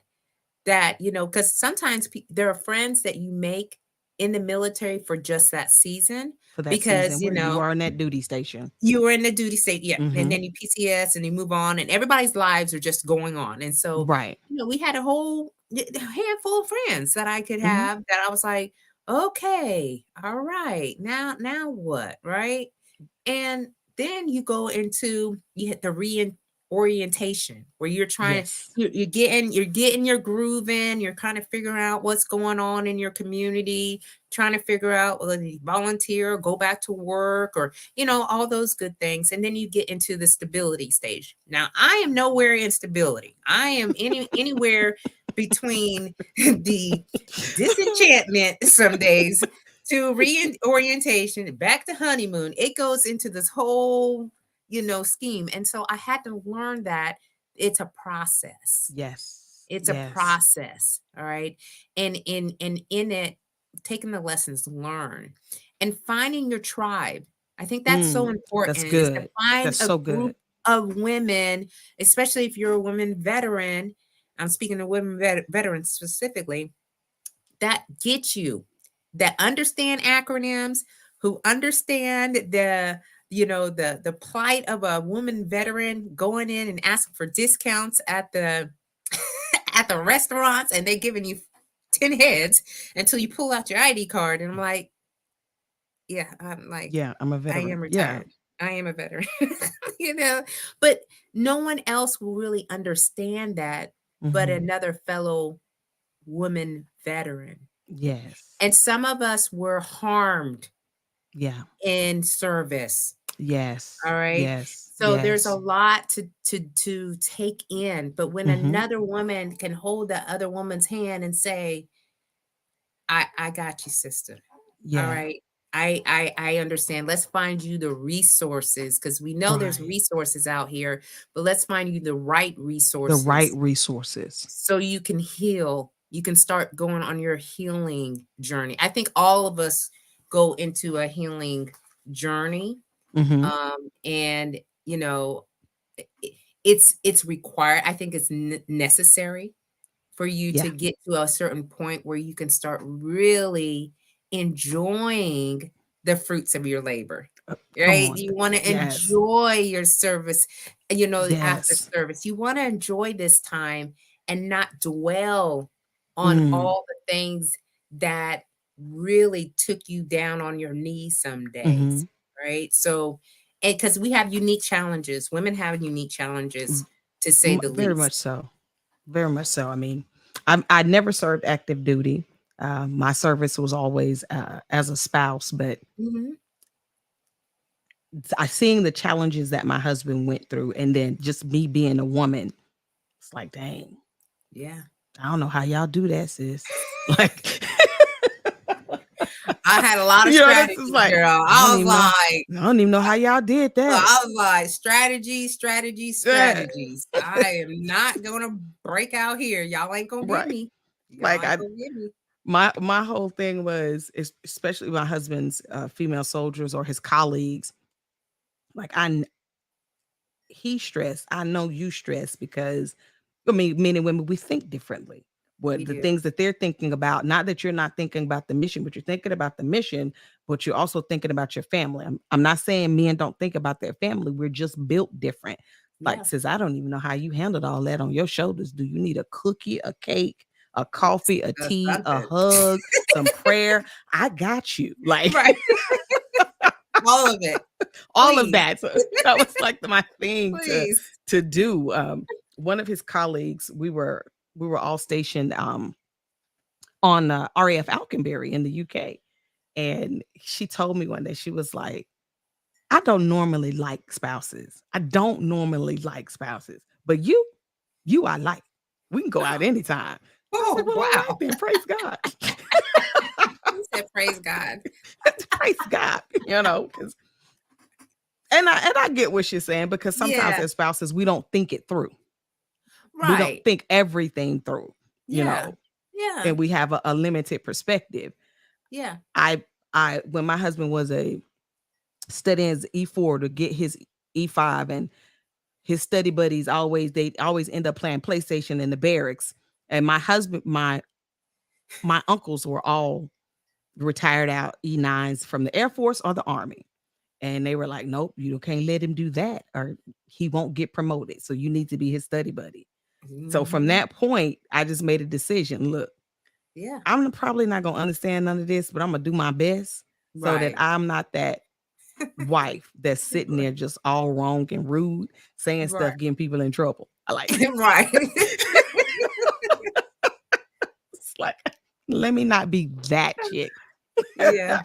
S2: that, because sometimes there are friends that you make in the military for just that season
S3: For that
S2: because,
S3: season where you are in that duty station.
S2: you were in the duty state. Yeah. And
S3: Mm-hmm.
S2: then you PCS and you move on and everybody's lives are just going on. And so,
S3: Right.
S2: we had a whole handful of friends that I could
S3: Mm-hmm.
S2: have that I was like, okay, all right, now what? Right. And then you hit the reorientation where you're trying
S3: Yes.
S2: you're getting your groove in, you're kind of figuring out what's going on in your community, trying to figure out whether you volunteer, go back to work, or all those good things. And then you get into the stability stage. Now, I am nowhere in stability. I am anywhere between the disenchantment some days to reorientation, back to honeymoon. It goes into this whole, scheme. And so I had to learn that it's a process.
S3: Yes.
S2: It's a
S3: Yes.
S2: process. All right. And in it, taking the lessons learned and finding your tribe. I think that's so
S3: That's
S2: important, is to
S3: good.
S2: find
S3: That's
S2: a
S3: so
S2: group
S3: good.
S2: of women, especially if you're a woman veteran. I'm speaking of women veterans specifically, that get you, that understand acronyms, who understand the plight of a woman veteran going in and asking for discounts at the at the restaurants, and they're giving you 10 heads until you pull out your ID card. And I'm like, yeah, I'm like,
S3: Yeah, I'm a
S2: I
S3: veteran.
S2: am
S3: Yeah.
S2: retired. I am a veteran. you know, but no one else will really understand that but
S3: Mm-hmm.
S2: another fellow woman veteran.
S3: Yes.
S2: And some of us were harmed
S3: Yeah.
S2: in service.
S3: Yes.
S2: All right.
S3: Yes.
S2: So there's a
S3: Yes.
S2: lot to take in. But when
S3: Mm-hmm.
S2: another woman can hold the other woman's hand and say, I got you, sister. All
S3: Yeah.
S2: right. I understand. Let's find you the resources, because we know there's
S3: Right.
S2: resources out here, but let's find you the right
S3: The right
S2: resources
S3: resources.
S2: so you can heal. You can start going on your healing journey. I think all of us go into a healing journey.
S3: Mm-hmm.
S2: And it's required. I think it's necessary for you
S3: Yeah.
S2: to get to a certain point where you can start really enjoying the fruits of your labor.
S3: Come
S2: Right?
S3: on.
S2: You want to
S3: Yes.
S2: enjoy your service, after
S3: Yes.
S2: service. You want to enjoy this time and not dwell on
S3: Mm.
S2: all the things that really took you down on your knees some
S3: Mm-hmm.
S2: days. Right? So, and because we have unique challenges, women have unique challenges, to say the
S3: Very
S2: least.
S3: much so. Very much so. I mean, I never served active duty. My service was always as a spouse, but
S2: Mhm.
S3: I seeing the challenges that my husband went through, and then just me being a woman, it's like, dang,
S2: Yeah.
S3: I don't know how y'all do that, sis. Like,
S2: I had a lot of
S3: this is
S2: strategies,
S3: like,
S2: girl.
S3: I don't even know. I don't even know how y'all did that.
S2: I was like, strategies,
S3: Yeah,
S2: strategies. I am not gonna break out here. Y'all ain't gonna get
S3: right.
S2: me. Y'all
S3: Like
S2: ain't gonna get me.
S3: my whole thing was, especially my husband's female soldiers or his colleagues. Like, he stressed. I know you stress because, I mean, men and women, we think differently.
S2: We
S3: What the
S2: do.
S3: things that they're thinking about, not that you're not thinking about the mission, but you're thinking about the mission, but you're also thinking about your family. I'm not saying men don't think about their family. We're just built different. Like,
S2: Yeah.
S3: says, I don't even know how you handled all that on your shoulders. Do you need a cookie, a cake, a coffee, a tea, a
S2: Something.
S3: hug, some prayer? I got you. Like,
S2: Right. All of it.
S3: all of
S2: Please.
S3: that. So that was like my thing
S2: Please.
S3: to do. One of his colleagues, we were we were all stationed on RAF Alconbury in the UK. And she told me one day, she was like, I don't normally like spouses. I don't normally like spouses. But you I like. We can go out anytime. I said,
S2: Oh,
S3: well, all right
S2: wow.
S3: then, praise God.
S2: You said, praise God.
S3: Praise God, 'cause and I get what she's saying, because sometimes
S2: Yeah.
S3: as spouses, we don't think it through. We don't
S2: Right.
S3: think everything through,
S2: Yeah. Yeah.
S3: and we have a limited perspective.
S2: Yeah.
S3: I when my husband was studying his E4 to get his E5, and his study buddies they always end up playing PlayStation in the barracks. And my uncles were all retired out E9s from the Air Force or the Army. And they were like, nope, you can't let him do that or he won't get promoted. So you need to be his study buddy. So from
S2: Mhm.
S3: that point, I just made a decision. Look,
S2: Yeah.
S3: I'm probably not going to understand none of this, but I'm going to do my best so that
S2: Right.
S3: I'm not that wife that's sitting there just all wrong and rude, saying
S2: Right.
S3: stuff, getting people in trouble. I like
S2: Right.
S3: it's like, let me not be that chick.
S2: Yeah.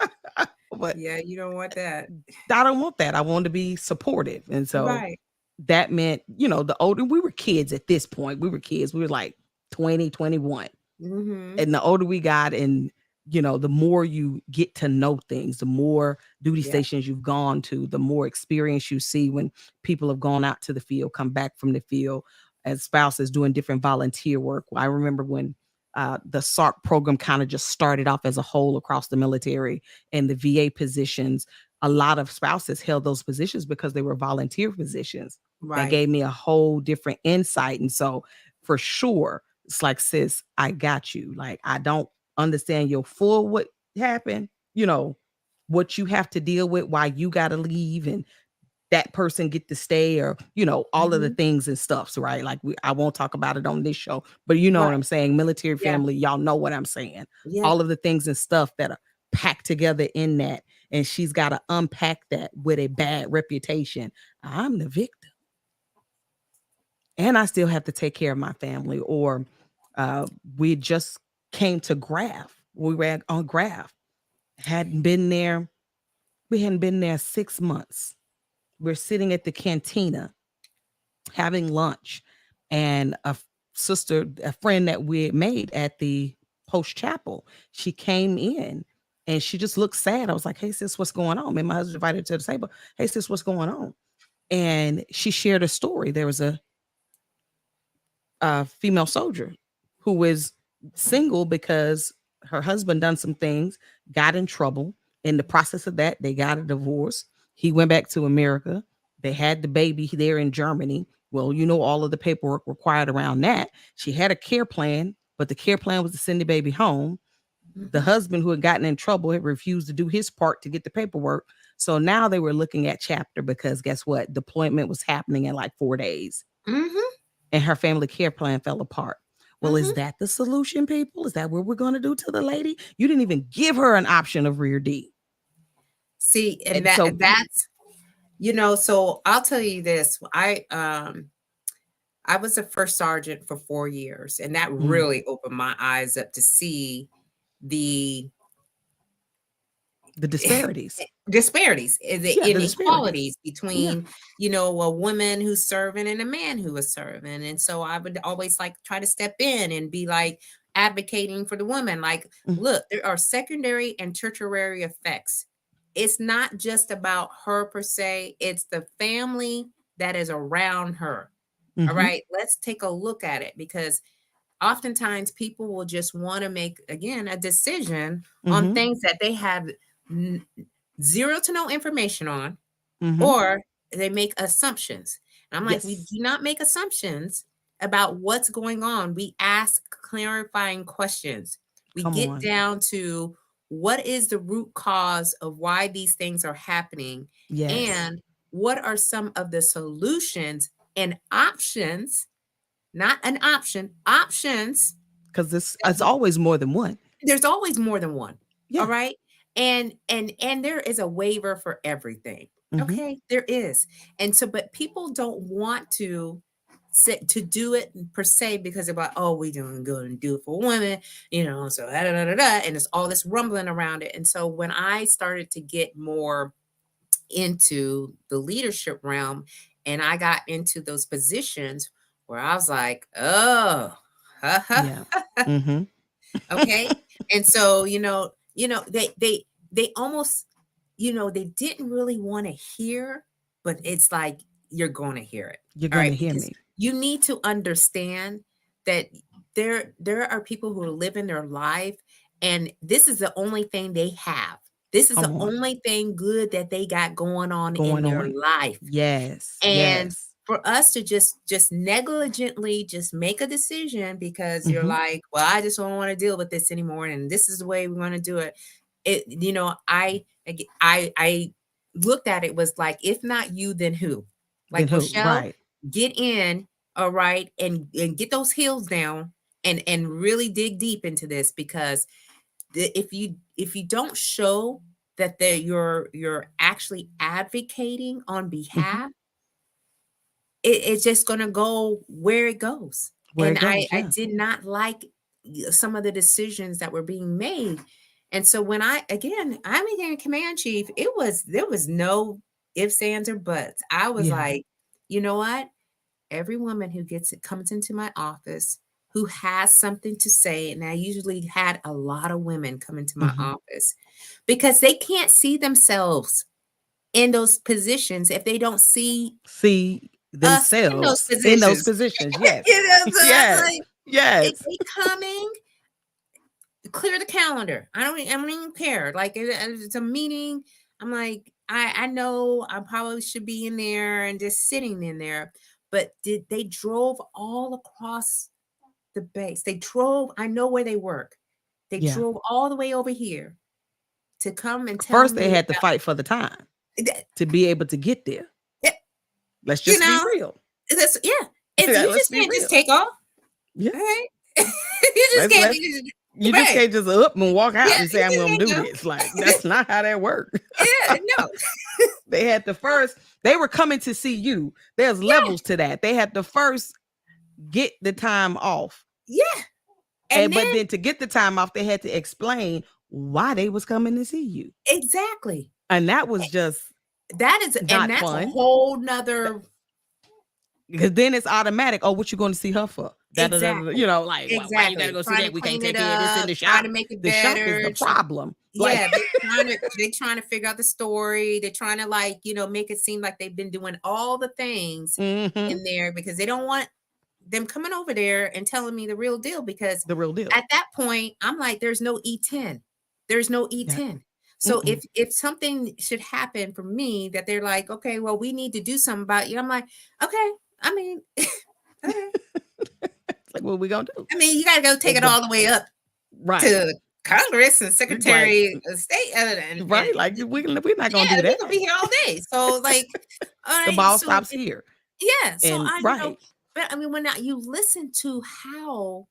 S3: But
S2: Yeah. You don't want that.
S3: I don't want that. I want to be supportive. And so
S2: Right.
S3: that meant, the older we were kids at this point, we were kids. We were like 20, 21.
S2: Mm-hmm.
S3: And the older we got, and the more you get to know things, the more duty
S2: Yeah.
S3: stations you've gone to, the more experience you see when people have gone out to the field, come back from the field as spouses doing different volunteer work. I remember when the SARC program kind of just started off as a whole across the military, and the VA positions, a lot of spouses held those positions because they were volunteer positions. That
S2: Right.
S3: gave me a whole different insight. And so for sure, it's like, sis, I got you. Like, I don't understand your full what happened, what you have to deal with, why you got to leave and that person get to stay, or, all of the
S2: Mm-hmm.
S3: things and stuffs, right? Like I won't talk about it on this show, but you know what
S2: Right.
S3: I'm saying? Military
S2: Yeah.
S3: family, y'all know what I'm saying.
S2: Yeah.
S3: All of the things and stuff that are packed together in that. And she's got to unpack that with a bad reputation. I'm the victim. And I still have to take care of my family. Or we just came to Graph. We were on Graph. Hadn't been there. We hadn't been there 6 months. We're sitting at the cantina having lunch, and a friend that we had made at the post chapel, she came in and she just looked sad. I was like, hey sis, what's going on? And my husband invited her to the table. Hey sis, what's going on? And she shared a story. There was a female soldier who was single because her husband done some things, got in trouble. In the process of that, they got a divorce. He went back to America. They had the baby there in Germany. Well, all of the paperwork required around that. She had a care plan, but the care plan was to send the baby home. The
S2: Mm-hmm.
S3: husband, who had gotten in trouble, had refused to do his part to get the paperwork. So now they were looking at chapter, because guess what? Deployment was happening in like 4 days,
S2: Mm-hmm.
S3: and her family care plan fell apart. Well, is
S2: Mm-hmm.
S3: that the solution, people? Is that what we're going to do to the lady? You didn't even give her an option of rear D.
S2: See, and
S3: And so,
S2: that's so I'll tell you this. I was a first sergeant for 4 years, and that
S3: mm,
S2: really opened my eyes up to see the
S3: the disparities.
S2: disparities, the
S3: Yeah, the disparities.
S2: inequalities
S3: Yeah.
S2: between, a woman who's serving and a man who is serving. And so I would always like try to step in and be like advocating for the woman. Like,
S3: Mm,
S2: look, there are secondary and tertiary effects. It's not just about her per se, it's the family that is around her. All
S3: mm-hmm,
S2: right, let's take a look at it, because oftentimes people will just want to make, again, a decision on
S3: mm-hmm,
S2: things that they have n- zero to no information on,
S3: mm-hmm.
S2: or they make assumptions. And I'm like, we
S3: Yes.
S2: do not make assumptions about what's going on. We ask clarifying questions. We
S3: Come
S2: get
S3: on.
S2: down to what is the root cause of why these things are happening,
S3: Yes.
S2: and what are some of the solutions and options, not an option, options.
S3: Because it's always more than one.
S2: There's always more than one. All
S3: Yeah.
S2: right. And there is a waiver for everything.
S3: Mm-hmm.
S2: Okay, there is. And so, but people don't want to to do it per se because they're like, oh, we doing good and do it for women, so da, da, da, da, da, and it's all this rumbling around it. And so when I started to get more into the leadership realm and I got into those positions where I was like, oh,
S3: Yeah. Mm-hmm.
S2: okay. And so, they almost, they didn't really want to hear, but it's like you're going to hear it.
S3: You're
S2: All
S3: going
S2: right,
S3: to hear
S2: because
S3: me.
S2: you need to understand that there are people who are living their life and this is the only thing they have. This is the
S3: Come on.
S2: only thing good that they got going on in
S3: Going
S2: their
S3: on.
S2: life.
S3: Yes.
S2: And
S3: Yes.
S2: for us to just negligently just make a decision because you're
S3: Mm-hmm.
S2: like, well, I just don't want to deal with this anymore, and this is the way we want to do it. I looked at it was like, if not you, then who?
S3: Then
S2: Like
S3: who?
S2: Rochelle,
S3: Right.
S2: get in, all right, and get those heels down and really dig deep into this because if you don't show that you're actually advocating on
S3: Mm-hmm.
S2: behalf, it's just gonna go where it goes.
S3: Where
S2: And
S3: it
S2: I
S3: goes.
S2: I
S3: Yeah.
S2: did not like some of the decisions that were being made. And so when I became command chief, there was no ifs, ands, or buts. I was
S3: Yeah.
S2: like, you know what? Every woman who comes into my office who has something to say, and I usually had a lot of women come into my
S3: Mm-hmm.
S2: office because they can't see themselves in those positions if they don't see
S3: See
S2: us in those
S3: themselves in those
S2: positions.
S3: positions. Yes.
S2: So I'm
S3: Yes.
S2: like,
S3: Yes.
S2: they coming, clear the calendar. I don't even care. Like it's a meeting. I'm like, I know I probably should be in there and just sitting in there. But they drove all across the base. They drove, I know where they work. They
S3: Yeah.
S2: drove all the way over here to come and tell
S3: First, they
S2: me
S3: had to fight for the time
S2: that,
S3: to be able to get there.
S2: that,
S3: Let's
S2: you
S3: just be
S2: know,
S3: real.
S2: yeah. It's
S3: Yeah,
S2: you
S3: let's
S2: just
S3: be
S2: can't just
S3: real.
S2: take off.
S3: Yeah.
S2: All right. You just
S3: Let's
S2: can't
S3: let's
S2: be
S3: you just
S2: right.
S3: can't just up and walk out
S2: Yeah,
S3: and say
S2: you
S3: I'm
S2: just
S3: gonna
S2: can't
S3: do
S2: go.
S3: this. Like that's not how that works.
S2: Yeah, no.
S3: They had to first, they were coming to see you. There's
S2: Yeah,
S3: levels to that. They had to first get the time off.
S2: yeah. And
S3: And
S2: then
S3: but then to get the time off, they had to explain why they was coming to see you.
S2: exactly.
S3: And that was just
S2: And
S3: not
S2: that's a
S3: fun.
S2: whole nother
S3: Because then it's automatic. Oh, what you going to see her for?
S2: exactly.
S3: Like why you gotta
S2: Exactly.
S3: go see
S2: Trying to
S3: that? We can't
S2: clean it
S3: take care of this in
S2: up,
S3: the
S2: trying
S3: shop.
S2: to make it
S3: The shop is
S2: better.
S3: the problem. Like
S2: Yeah, they trying to figure out the story. They're trying to like, make it seem like they've been doing all the things
S3: mm-hmm,
S2: in there because they don't want them coming over there and telling me the real deal because
S3: the real deal.
S2: at that point I'm like there's no E10. There's no
S3: Yeah.
S2: E10. So
S3: Mm-mm.
S2: if something should happen for me that they're like, okay, well, we need to do something about you. I'm like, okay, I mean, okay.
S3: It's like what we gonna do?
S2: I mean, you gotta go take it
S3: The
S2: all the way up
S3: right,
S2: to Congress and
S3: right,
S2: Secretary of State, and
S3: right. Like we're not gonna
S2: yeah,
S3: do
S2: we're
S3: that.
S2: gonna be here all day. So like, all
S3: The
S2: right,
S3: ball
S2: so
S3: stops here.
S2: yeah, so
S3: And right.
S2: but I mean, when you listen to how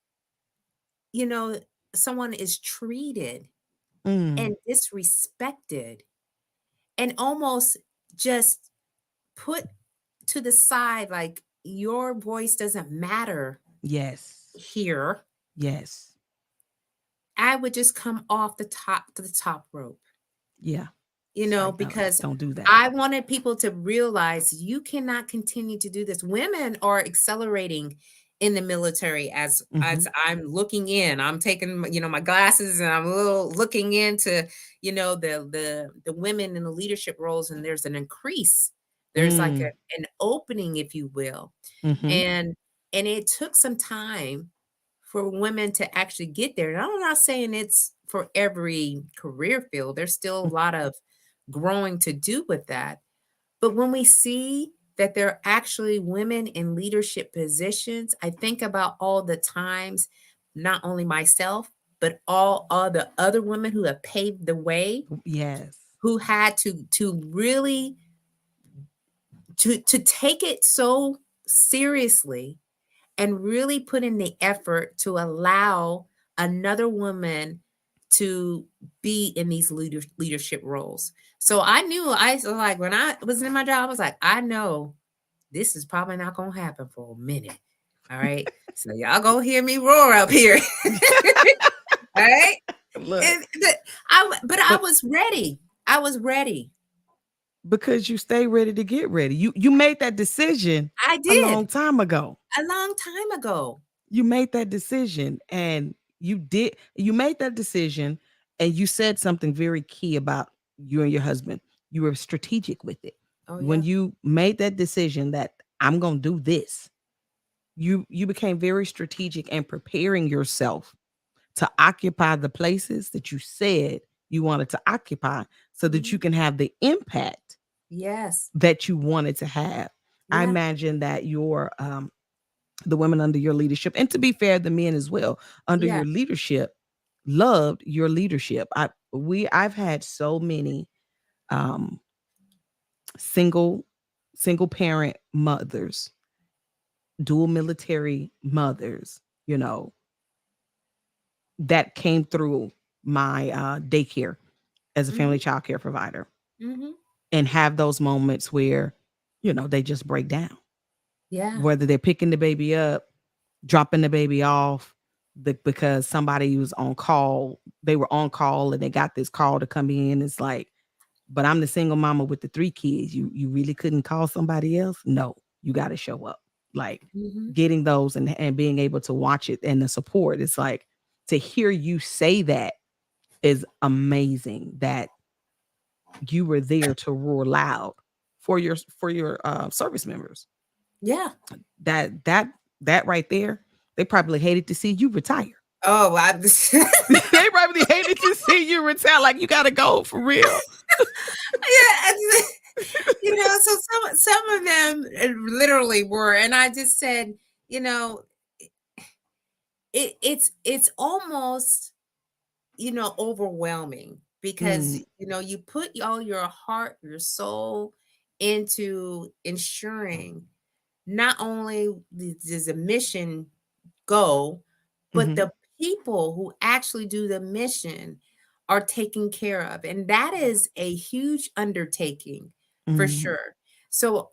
S2: you know someone is treated
S3: Mm,
S2: and disrespected, and almost just put to the side, like your voice doesn't matter
S3: yes.
S2: here,
S3: Yes.
S2: I would just come off the top rope.
S3: Yeah. It's like no,
S2: Because
S3: don't do that.
S2: I wanted people to realize you cannot continue to do this. Women are accelerating in the military
S3: Mm-hmm.
S2: as I'm looking in. I'm taking my glasses and I'm a little looking into the women in the leadership roles, and there's an increase. There's like
S3: Mm,
S2: an opening, if you will,
S3: mm-hmm.
S2: and it took some time for women to actually get there. And I'm not saying it's for every career field. There's still a lot of growing to do with that. But when we see that there are actually women in leadership positions, I think about all the times, not only myself, but all the other women who have paved the way,
S3: Yes.
S2: who had to really to take it so seriously and really put in the effort to allow another woman to be in these leadership roles. So I knew I was like when I was in my job, I was like, I know this is probably not gonna happen for a minute. All right. So y'all gonna hear me roar up here. All right.
S3: Look,
S2: But I
S3: but
S2: was ready. I was ready.
S3: because you stay ready to get ready. You made that decision
S2: I
S3: a long
S2: did
S3: time ago.
S2: a long time ago.
S3: You made that decision and you made that decision and you said something very key about you and your husband. You were strategic with it.
S2: Oh
S3: When
S2: yeah.
S3: you made that decision that I'm going to do this, you became very strategic and preparing yourself to occupy the places that you said you wanted to occupy so that you
S2: Mhm.
S3: can have the impact
S2: Yes.
S3: that you wanted to have. I
S2: Yeah.
S3: imagine that your the women under your leadership, and to be fair, the men as well under
S2: Yeah.
S3: your leadership, loved your leadership. I've had so many um single single parent mothers, dual military mothers, that came through my daycare as a family
S2: Hmm.
S3: child care provider,
S2: Hmm.
S3: and have those moments where they just break down,
S2: Yeah.
S3: whether they're picking the baby up, dropping the baby off, because somebody was on call. They were on call and they got this call to come in. It's like, but I'm the single mama with the 3 kids. You really couldn't call somebody else? No, you got to show up. Like,
S2: Hmm.
S3: getting those and being able to watch it and the support. It's like, to hear you say that is amazing, that you were there to roar loud for your service members.
S2: Yeah.
S3: That right there, they probably hated to see you retire.
S2: Oh,
S3: They probably hated to see you retire. Like, you gotta go for real.
S2: yeah. So some of them literally were, and I just said, you know, it's almost overwhelming because
S3: Mm,
S2: you put all your heart, your soul into ensuring not only does the mission go, but
S3: mhm,
S2: the people who actually do the mission are taken care of. And that is a huge undertaking for
S3: mm,
S2: sure. So,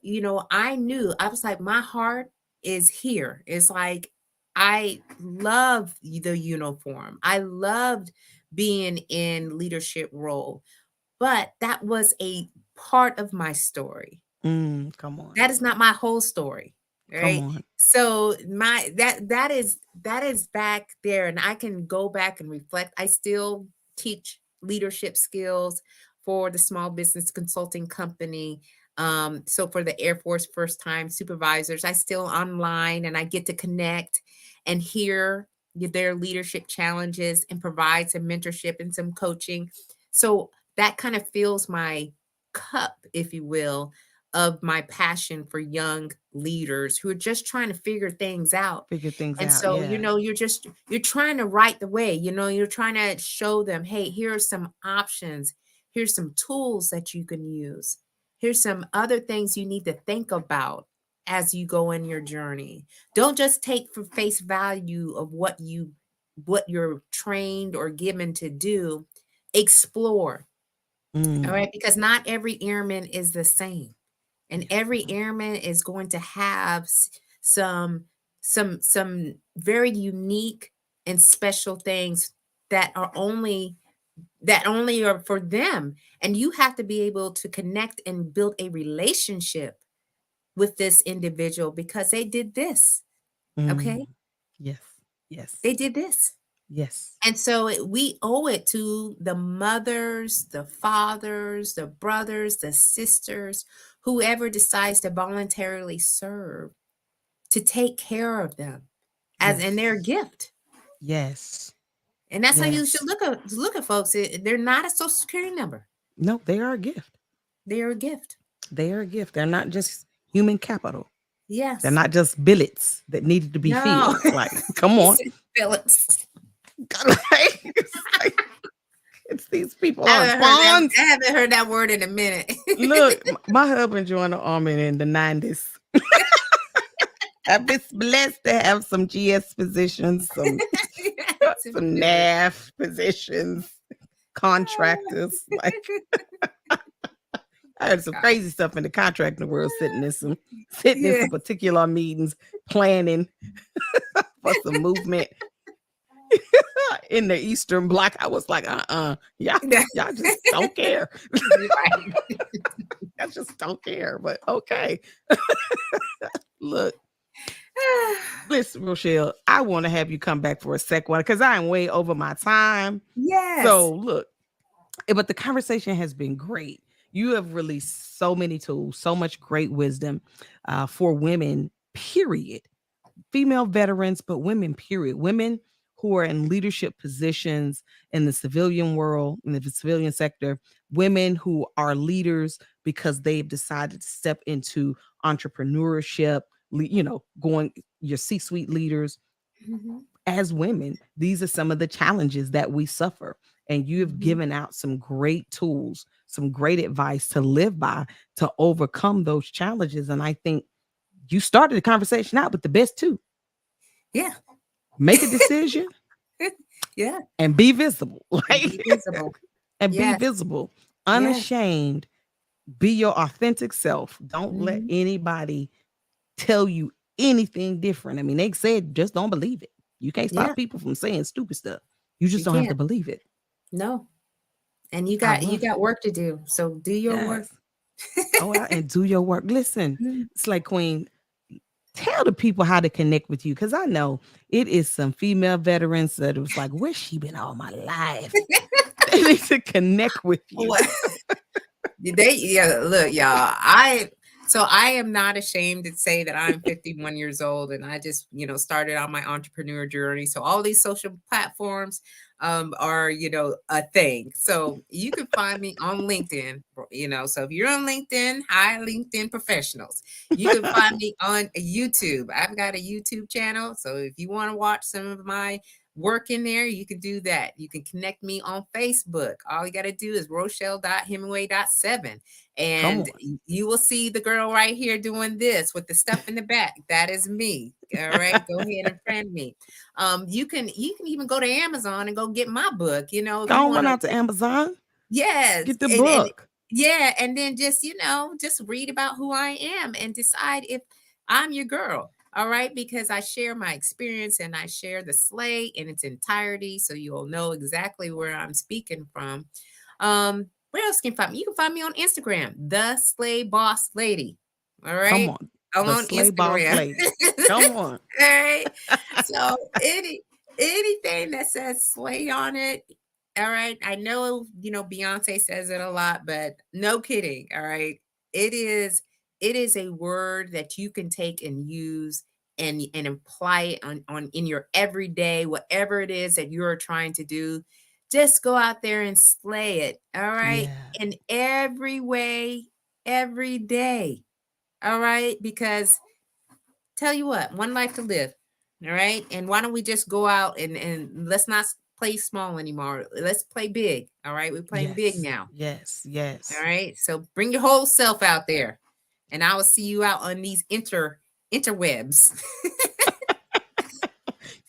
S2: I knew, I was like, my heart is here. It's like, I love the uniform. I loved being in leadership role, but that was a part of my story.
S3: come on.
S2: That is not my whole story,
S3: Come
S2: right?
S3: on.
S2: So my that is back there, and I can go back and reflect. I still teach leadership skills for the small business consulting company. So for the Air Force first time supervisors, I still online and I get to connect and hear their leadership challenges and provide some mentorship and some coaching. So that kind of fills my cup, if you will, of my passion for young leaders who are just trying to figure things out.
S3: Figure things
S2: And
S3: out.
S2: so,
S3: Yeah.
S2: you're trying to write the way, you're trying to show them, hey, here are some options. Here's some tools that you can use. Here's some other things you need to think about as you go in your journey. Don't just take for face value of what you're trained or given to do. Explore. All
S3: Mm,
S2: right, because not every airman is the same, and
S3: yes.
S2: every airman is going to have some very unique and special things that only are for them, and you have to be able to connect and build a relationship with this individual because they did this. Okay,
S3: Mm, yes. Yes.
S2: they did this.
S3: Yes.
S2: And so we owe it to the mothers, the fathers, the brothers, the sisters, whoever decides to voluntarily serve, to take care of them and
S3: Yes.
S2: their gift.
S3: Yes.
S2: And that's how you should
S3: Yes.
S2: look at folks. They're not a social security number.
S3: No, they are a gift.
S2: They're a gift.
S3: They are a gift. They're not just human capital. They're
S2: Yes.
S3: not just billets that needed to be
S2: No.
S3: filled. Like, come
S2: He
S3: on.
S2: said Phillips.
S3: It's these people
S2: I
S3: on
S2: haven't heard that.
S3: phones.
S2: I haven't heard that word in a minute.
S3: Look, my husband joined the army in the 90s. I've been blessed to have some GS positions, some NAF positions, contractors. Like, I heard some crazy stuff in the contracting world, sitting in
S2: Yeah.
S3: some particular meetings, planning for some movement in the Eastern Bloc. I was like, y'all just don't care.
S2: Right.
S3: I just don't care. But okay. Look, listen, Rochelle, I want to have you come back for a second one because I am way over my time.
S2: Yes.
S3: So look, but the conversation has been great. You have released so many tools, so much great wisdom for women, period. Female veterans, but women, period. Women who are in leadership positions in the civilian world, in the civilian sector, women who are leaders because they've decided to step into entrepreneurship, going your C-suite leaders.
S2: Mhm.
S3: As women, these are some of the challenges that we suffer. And you have
S2: Mhm.
S3: given out some great tools, some great advice to live by to overcome those challenges. And I think you started the conversation out with the best two.
S2: Yeah.
S3: Make a decision
S2: Yeah.
S3: and be visible.
S2: And be visible.
S3: And be
S2: Yes.
S3: visible.
S2: Yes.
S3: Unashamed. Be your authentic self. Don't let
S2: Mhm.
S3: anybody tell you anything different. I mean, they said just don't believe it. You can't
S2: Yeah.
S3: stop people from saying stupid stuff. You just
S2: You
S3: don't have to
S2: can't.
S3: believe it.
S2: No. And you
S3: I
S2: got
S3: love it.
S2: work to do. So do your work.
S3: Yes. Go out and do your work. Listen,
S2: Mhm.
S3: Slay Queen, tell the people how to connect with you because I know it is some female veterans that was like, where's she been all my life? They need to connect with you.
S2: What? Look, y'all. I am not ashamed to say that I'm 51 years old and I just, started on my entrepreneur journey. So all these social platforms are, a thing. So you can find me on LinkedIn, so if you're on LinkedIn, hi LinkedIn professionals. You can find me on YouTube. I've got a YouTube channel. So if you want to watch some of my work in there, you can do that. You can connect me on Facebook. All you got to do is rochelle.hemingway.7
S3: Come
S2: and
S3: on.
S2: you will see the girl right here doing this with the stuff in the back. That is me. All right, go ahead and friend me. You can even go to Amazon and go get my book, if you
S3: Don't
S2: want
S3: run
S2: to.
S3: out to Amazon.
S2: Yes.
S3: Get the
S2: And
S3: book.
S2: yeah, and then just read about who I am and decide if I'm your girl. All right, because I share my experience and I share the slay in its entirety, so you'll know exactly where I'm speaking from. Where else can you find me? You can find me on Instagram, the Slay Boss Lady. All
S3: Come
S2: right,
S3: on.
S2: I'm
S3: The
S2: on
S3: Slay Boss
S2: Instagram.
S3: Lady. Come on.
S2: All right, so anything that says slay on it. All right. I know, Beyonce says it a lot, but no kidding. All right. It is a word that you can take and use and apply it on in your everyday, whatever it is that you're trying to do. Just go out there and slay it. All right.
S3: Yeah.
S2: In every way, every day. All right. Because tell you what, one life to live. All right. And why don't we just go out and let's not play small anymore. Let's play big. All right. We're playing big
S3: Yes.
S2: now.
S3: Yes.
S2: All
S3: Yes.
S2: right. So bring your whole self out there. And I will see you out on these interwebs.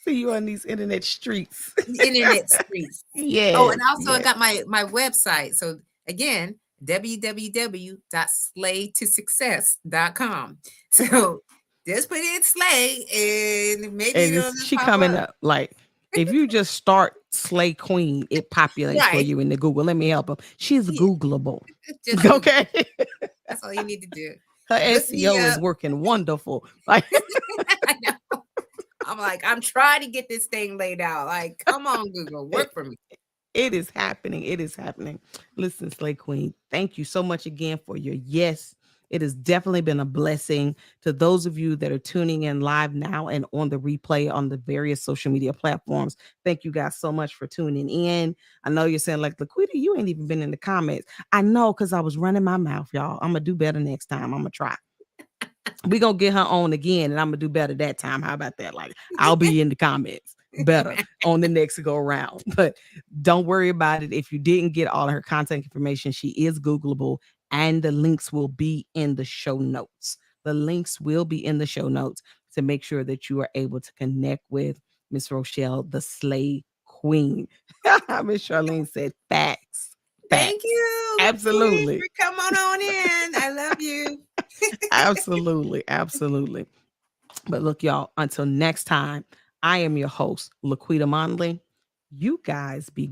S3: See you on these internet streets.
S2: Internet streets. Oh, and
S3: Yes.
S2: also I
S3: Yes.
S2: got my website. So again, www.slaytosuccess.com. So just put in slay and maybe
S3: And
S2: it'll just
S3: she
S2: pop
S3: coming
S2: up.
S3: up like if you just start Slay Queen, it populates for
S2: Right.
S3: you in the Google. Let me help him. She's
S2: Yeah.
S3: Googleable.
S2: Just Google.
S3: Okay.
S2: That's all you need to do.
S3: Her
S2: Look me
S3: SEO is
S2: up.
S3: working wonderful. Like
S2: I know. I'm like, I'm trying to get this thing laid out. Like, come on, Google, work for me.
S3: it is happening. It is happening. Listen, Slay Queen, thank you so much again for your yes. It has definitely been a blessing to those of you that are tuning in live now and on the replay on the various social media platforms. Thank you guys so much for tuning in. I know you're saying, like, Laquita, you ain't even been in the comments. I know, because I was running my mouth, y'all. I'm going to do better next time. I'm going to try. We're going to get her on again, and I'm going to do better that time. How about that? Like, I'll be in the comments better on the next go around. But don't worry about it. If you didn't get all of her contact information, she is Googleable, and the links will be in the show notes. The links will be in the show notes to make sure that you are able to connect with Miss Rochelle, the Slay Queen. Miss Charlene said facts.
S2: Thank
S3: Facts.
S2: you.
S3: Absolutely.
S2: Come on in. I love you.
S3: Absolutely. Absolutely. But look, y'all, until next time, I am your host, Laquita Monley. You guys be